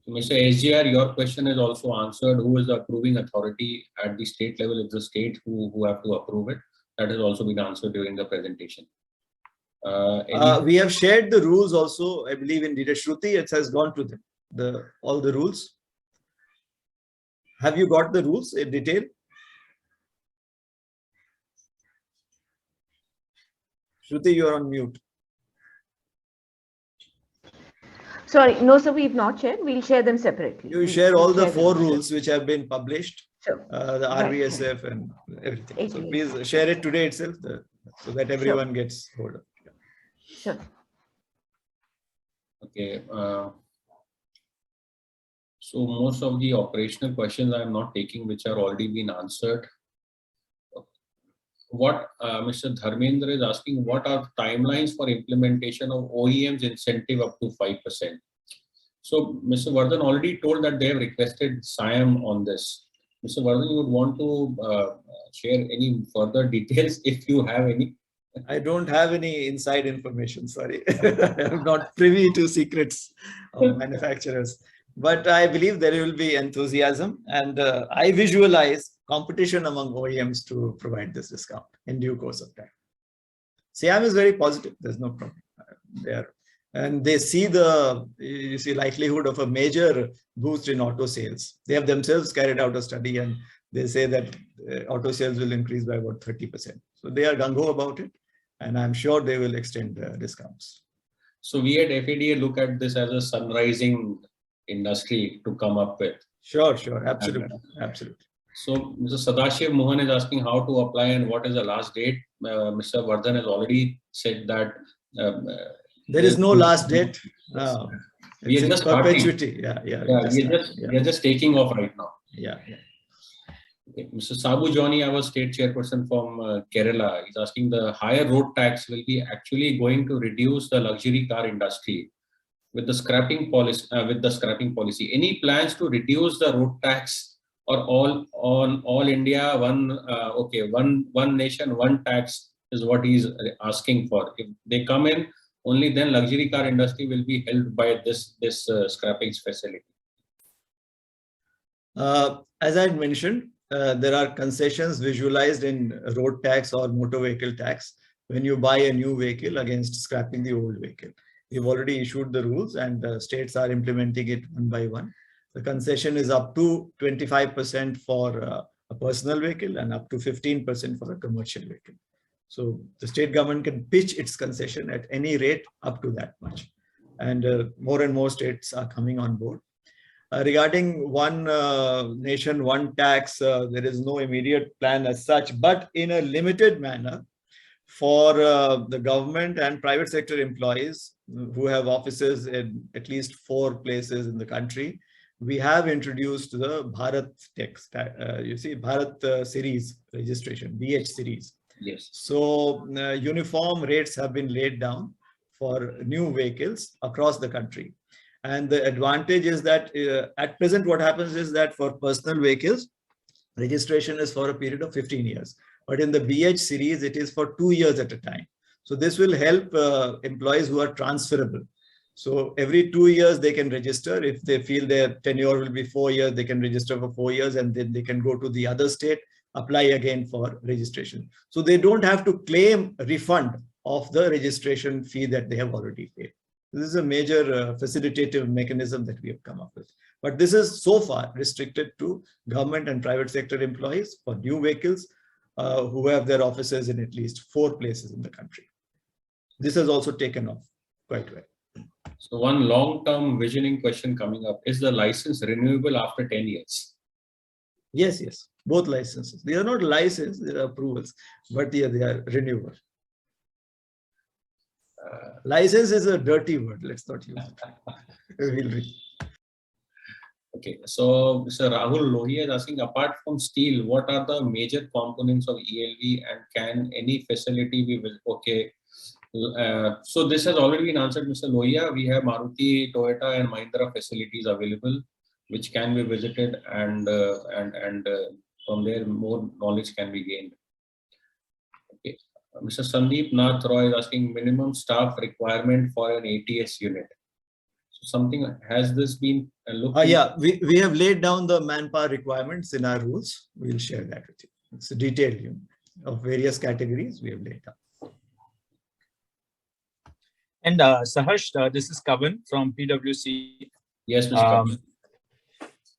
Mr. SJR, your question is also answered. Who is the approving authority at the state level? It's the state who have to approve it. That has also been answered during the presentation. We have shared the rules also, I believe, in Shruti. It has gone to them, all the rules. Have you got the rules in detail? Shruti, you are on mute. Sorry, no, sir, we've not shared. We'll share them separately. You share all the 4 rules which have been published, sure. The Rvsf and everything. So please share it today itself, so that everyone gets hold of it. Sure. Okay. So most of the operational questions I am not taking, which are already been answered. What Mr. Dharmendra is asking, what are timelines for implementation of OEM's incentive up to 5%? So Mr. Varadan already told that they have requested SIAM on this. Mr. Varadan, you would want to share any further details if you have any? I don't have any inside information, sorry. I'm not privy to secrets of manufacturers. But I believe there will be enthusiasm, and I visualize competition among OEMs to provide this discount in due course of time. SIAM is very positive. There's no problem there. And they see likelihood of a major boost in auto sales. They have themselves carried out a study, and they say that auto sales will increase by about 30%. So they are gung-ho about it, and I'm sure they will extend discounts. So we at FADA look at this as a sunrising industry to come up with. Sure, absolutely. So Mr. Sadashiv Mohan is asking how to apply and what is the last date. Mr. Varadan has already said that there is no last date. We It's are in just starting. perpetuity. Yeah. We are just taking off right now. Yeah. Okay. Mr. Sabu Johnny, our state chairperson from Kerala, is asking the higher road tax will be actually going to reduce the luxury car industry with the scrapping policy. Any plans to reduce the road tax or all India one nation, one tax is what he is asking for. If they come in, only then luxury car industry will be helped by this scrappage facility. As I mentioned, there are concessions visualized in road tax or motor vehicle tax when you buy a new vehicle against scrapping the old vehicle. We've already issued the rules and states are implementing it one by one. The concession is up to 25% for a personal vehicle and up to 15% for a commercial vehicle. So the state government can pitch its concession at any rate up to that much. And more states are coming on board. Regarding one nation, one tax, there is no immediate plan as such, but in a limited manner for the government and private sector employees who have offices in at least 4 places in the country, we have introduced the Bharat tax, Bharat series registration, BH series. Yes. So uniform rates have been laid down for new vehicles across the country. And the advantage is that at present, what happens is that for personal vehicles, registration is for a period of 15 years. But in the BH series, it is for 2 years at a time. So this will help employees who are transferable. So every 2 years, they can register. If they feel their tenure will be 4 years, they can register for 4 years and then they can go to the other state, apply again for registration. So they don't have to claim a refund of the registration fee that they have already paid. This is a major facilitative mechanism that we have come up with. But this is so far restricted to government and private sector employees for new vehicles who have their offices in at least 4 places in the country. This has also taken off quite well. So one long-term visioning question coming up, is the license renewable after 10 years? Yes, both licenses. They are not licensed, they are approvals, but yeah, they are renewable. License is a dirty word. Let's not use it. We'll read. Okay, so Mr. Rahul Lohi is asking, apart from steel, what are the major components of ELV and can any facility be visited? Okay, so this has already been answered, Mr. Lohia. We have Maruti, Toyota, and Mahindra facilities available, which can be visited, and from there more knowledge can be gained. Okay. Mr. Sandeep Nath Roy is asking minimum staff requirement for an ATS unit. So something, has this been looked into? Yeah, we have laid down the manpower requirements in our rules. We'll share that with you. It's a detailed unit of various categories we have laid down. And Saharsh, this is Kavan from PwC. Yes, Mr. Kavan.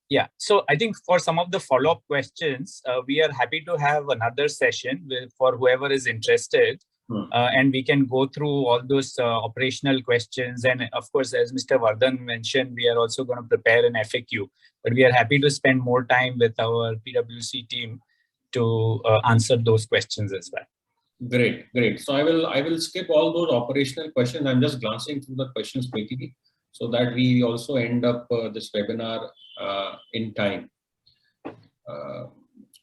Yeah, so I think for some of the follow-up questions, we are happy to have another session for whoever is interested. And we can go through all those operational questions. And of course, as Mr. Varadan mentioned, we are also going to prepare an FAQ. But we are happy to spend more time with our PwC team to answer those questions as well. Great. So I will skip all those operational questions. I'm just glancing through the questions quickly so that we also end up this webinar in time.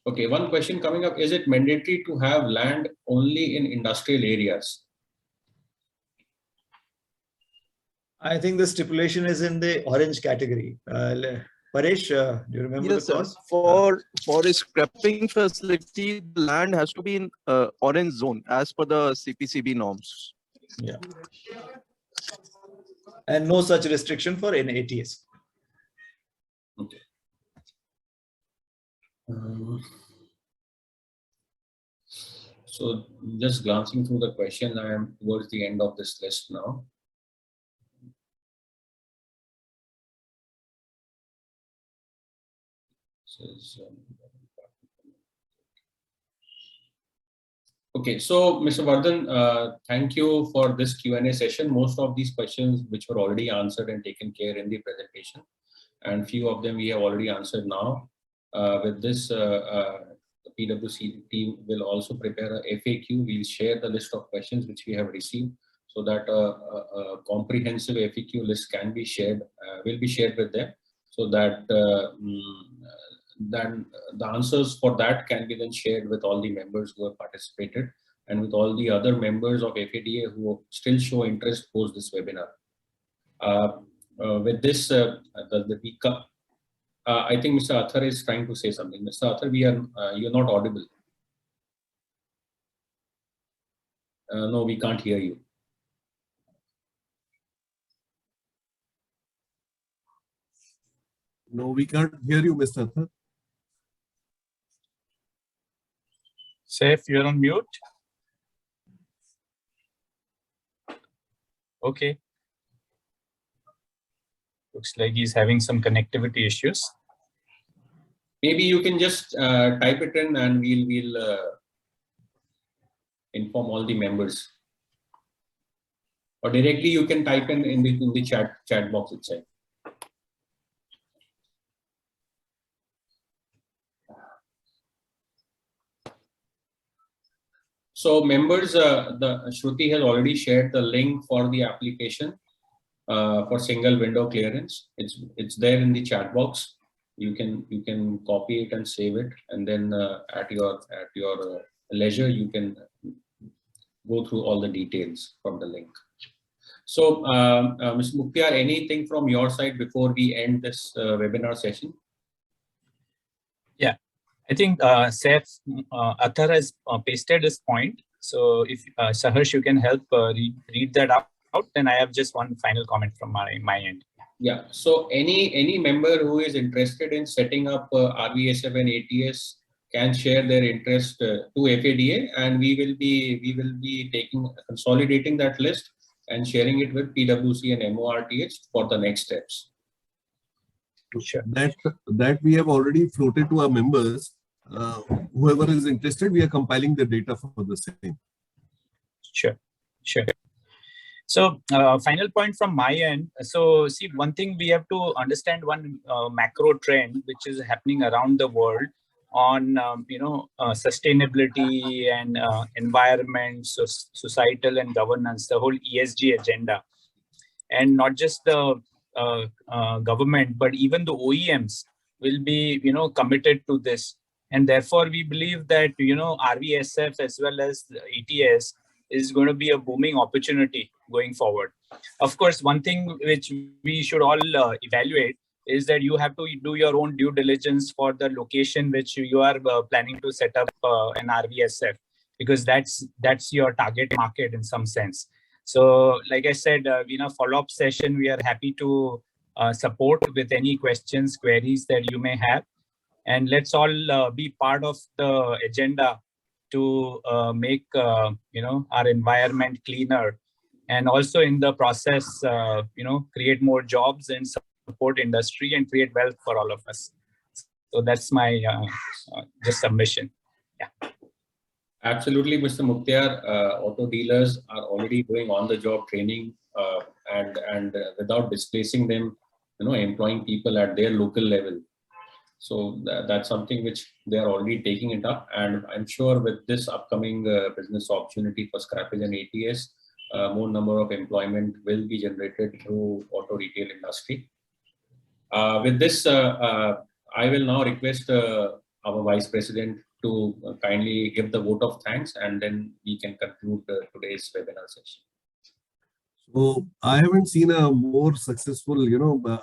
Okay, one question coming up, is it mandatory to have land only in industrial areas? I think the stipulation is in the orange category. Paresh, do you remember the clause? For a scrapping facility, the land has to be in orange zone as per the CPCB norms. Yeah. And no such restriction for an ATS. Okay. So just glancing through the questions, I am towards the end of this list now. Okay, so Mr. Varadan, thank you for this Q&A session. Most of these questions which were already answered and taken care in the presentation, and few of them we have already answered now. With this, the PwC team will also prepare a FAQ. We'll share the list of questions which we have received, so that a comprehensive FAQ list can be shared, will be shared with them, so that then the answers for that can be then shared with all the members who have participated and with all the other members of FADA who still show interest post this webinar. With this, I think Mr. Athar is trying to say something. Mr. Athar, you're not audible. No, we can't hear you. No, we can't hear you, Mr. Athar. Saif, you're on mute. Okay. Looks like he's having some connectivity issues. Maybe you can just type it in, and we'll inform all the members. Or directly you can type in the chat box itself. So members, the Shruti has already shared the link for the application for single window clearance. It's there in the chat box. You can copy it and save it, and then at your leisure you can go through all the details from the link. So, Mr. Mukhtar, anything from your side before we end this webinar session? Yeah, I think Saif Athar has pasted his point. So if Saharsh, you can help read that out, then I have just one final comment from my end. Yeah, so any member who is interested in setting up Rvsf and ATS can share their interest to FADA, and we will be consolidating that list and sharing it with PwC and MoRTH for the next steps. Sure. That we have already floated to our members. Whoever is interested, we are compiling the data for the same. Sure. So final point from my end. So see, one thing we have to understand, one macro trend which is happening around the world on sustainability and environment, societal and governance, the whole ESG agenda, and not just the government, but even the OEMs will be committed to this, and therefore we believe that Rvsf as well as ATS is going to be a booming opportunity going forward. Of course, one thing which we should all evaluate is that you have to do your own due diligence for the location which you are planning to set up an Rvsf, because that's your target market in some sense. So like I said, follow-up session, we are happy to support with any questions, queries that you may have. And let's all be part of the agenda to make our environment cleaner, and also in the process, create more jobs and support industry and create wealth for all of us. So that's my just submission. Yeah. Absolutely, Mr. Mukhtar. Auto dealers are already doing on-the-job training and without displacing them, employing people at their local level. So that's something which they are already taking it up, and I'm sure with this upcoming business opportunity for Scrappage and ATS, more number of employment will be generated through auto retail industry. With this, I will now request our Vice President to kindly give the vote of thanks, and then we can conclude today's webinar session. So I haven't seen a more successful,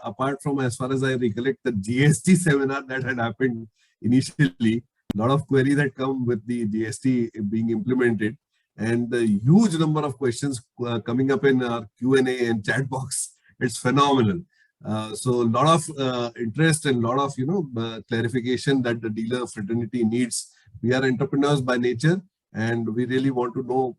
apart from, as far as I recollect, the GST seminar that had happened initially. A lot of queries that come with the GST being implemented, and the huge number of questions coming up in our Q&A and chat box. It's phenomenal. So a lot of interest and a lot of clarification that the dealer fraternity needs. We are entrepreneurs by nature, and we really want to know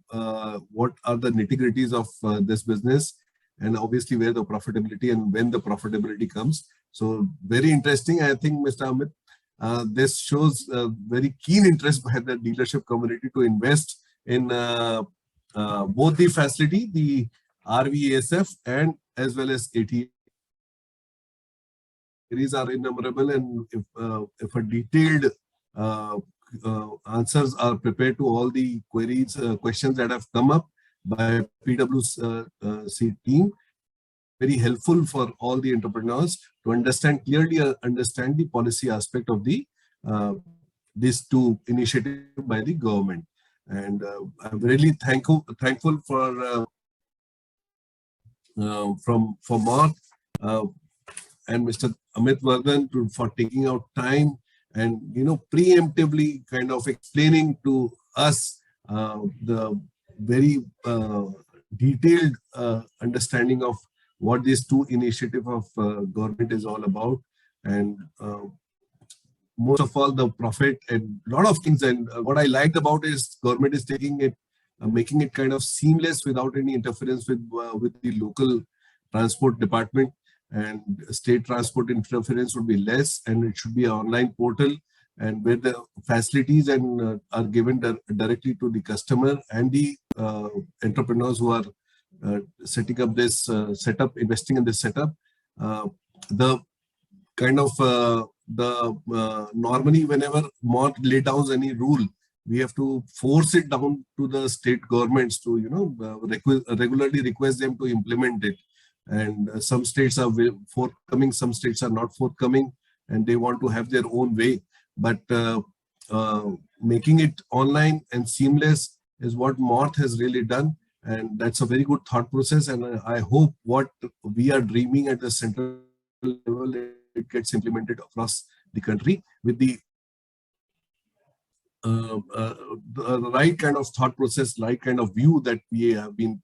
what are the nitty-gritties of this business, and obviously where the profitability and when the profitability comes. So very interesting. I think, Mr. Amit, this shows very keen interest by the dealership community to invest in both the facility, the Rvsf, and as well as ATS. queries are innumerable, and if a detailed answers are prepared to all the queries, questions that have come up by PwC team, very helpful for all the entrepreneurs to understand clearly, understand the policy aspect of the these two initiatives by the government. And I'm really thankful for MoRTH and Mr. Amit Varadan for taking out time and preemptively kind of explaining to us the very detailed understanding of what these two initiatives of government is all about, and most of all the profit and a lot of things. And what I liked about is government is taking it, making it kind of seamless without any interference with the local transport department, and state transport interference would be less, and it should be an online portal and where the facilities and are given directly to the customer and the entrepreneurs who are setting up this setup, investing in this setup. The kind of normally whenever MoRTH lay down any rule, we have to force it down to the state governments to regularly request them to implement it. And some states are forthcoming, some states are not forthcoming, and they want to have their own way. But making it online and seamless is what MoRTH has really done, and that's a very good thought process. And I hope what we are dreaming at the central level, it gets implemented across the country with the right kind of thought process, right kind of view that we have been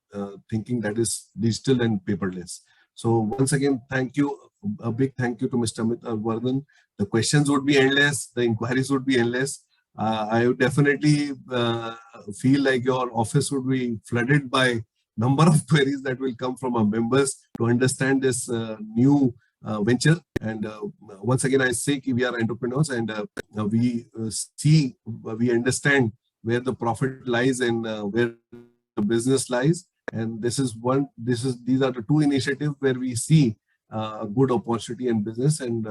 thinking, that is digital and paperless. So once again, thank you. A big thank you to Mr. Amit Varadan. The questions would be endless. The inquiries would be endless. I would definitely feel like your office would be flooded by number of queries that will come from our members to understand this new venture. And once again, I say we are entrepreneurs, and we we understand where the profit lies and where the business lies. And these are the two initiatives where we see a good opportunity in business, and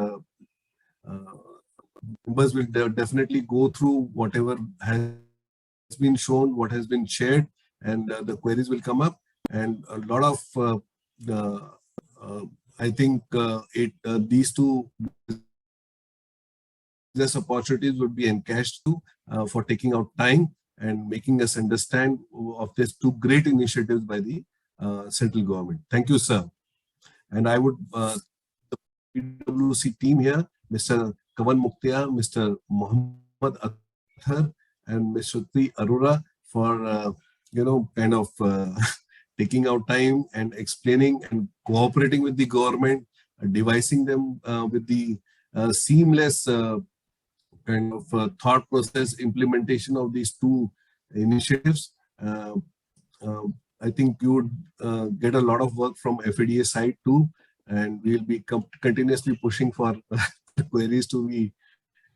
members will definitely go through whatever has been shown, what has been shared, and the queries will come up. And a lot of I think these two business opportunities would be encashed to for taking out time and making us understand of these two great initiatives by the central government. Thank you, sir. And I would the PwC team here, Mr. Kavan Muktia, Mr. Mohammed Athar, and Ms. Shruti Arora for kind of taking out time and explaining and cooperating with the government, devising them with the seamless kind of thought process implementation of these two initiatives. I think you would get a lot of work from FADA side too, and we'll be continuously pushing for queries to be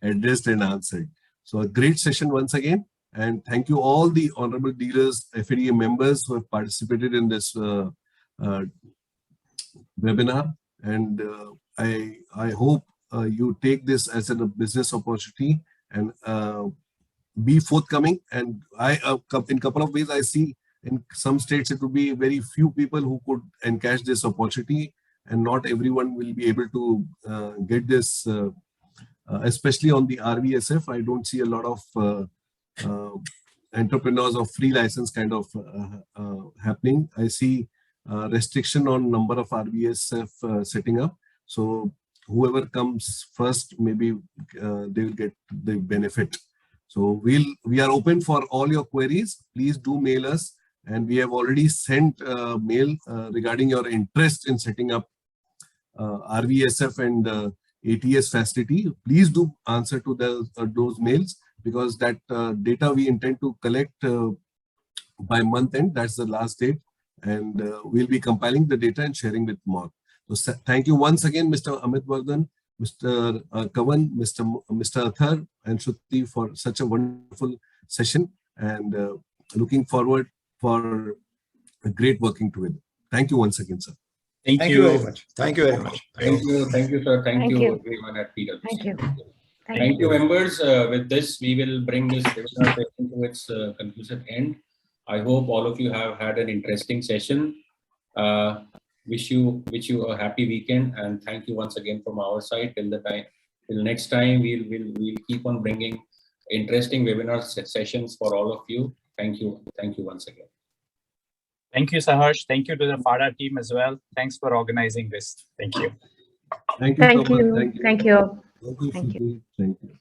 addressed and answered. So a great session once again, and thank you all the honorable dealers, FADA members who have participated in this webinar. And I hope you take this as a business opportunity and be forthcoming. And in a couple of ways, I see in some states it will be very few people who could encash this opportunity, and not everyone will be able to get this, especially on the Rvsf. I don't see a lot of entrepreneurs of free license kind of happening. I see restriction on number of Rvsf setting up. So whoever comes first, maybe they will get the benefit. So we are open for all your queries. Please do mail us, and we have already sent a mail regarding your interest in setting up Rvsf and ATS facility. Please do answer to those mails, because that data we intend to collect by month end. That's the last date, and we'll be compiling the data and sharing with MoRTH. So thank you once again, Mr. Amit Varadan, Mr. Kavan, Mr. Athar, and Shruti for such a wonderful session, and looking forward for a great working together. Thank you once again, sir. Thank Thank you. you very much. Thank you very much. Thank you, sir. Thank Thank you, you. everyone at PwC. Thank you. Thank you, members. With this, we will bring this webinar session to its conclusive end. I hope all of you have had an interesting session. Wish you a happy weekend, and thank you once again from our side. Till next time, we'll keep on bringing interesting webinar sessions for all of you. Thank you once again. Thank you, Saharsh. Thank you to the FADA team as well. Thanks for organizing this. Thank you. Thank you so Thank much. you. Thank you. Thank you. Thank you, Thank you. Shruti. Thank you.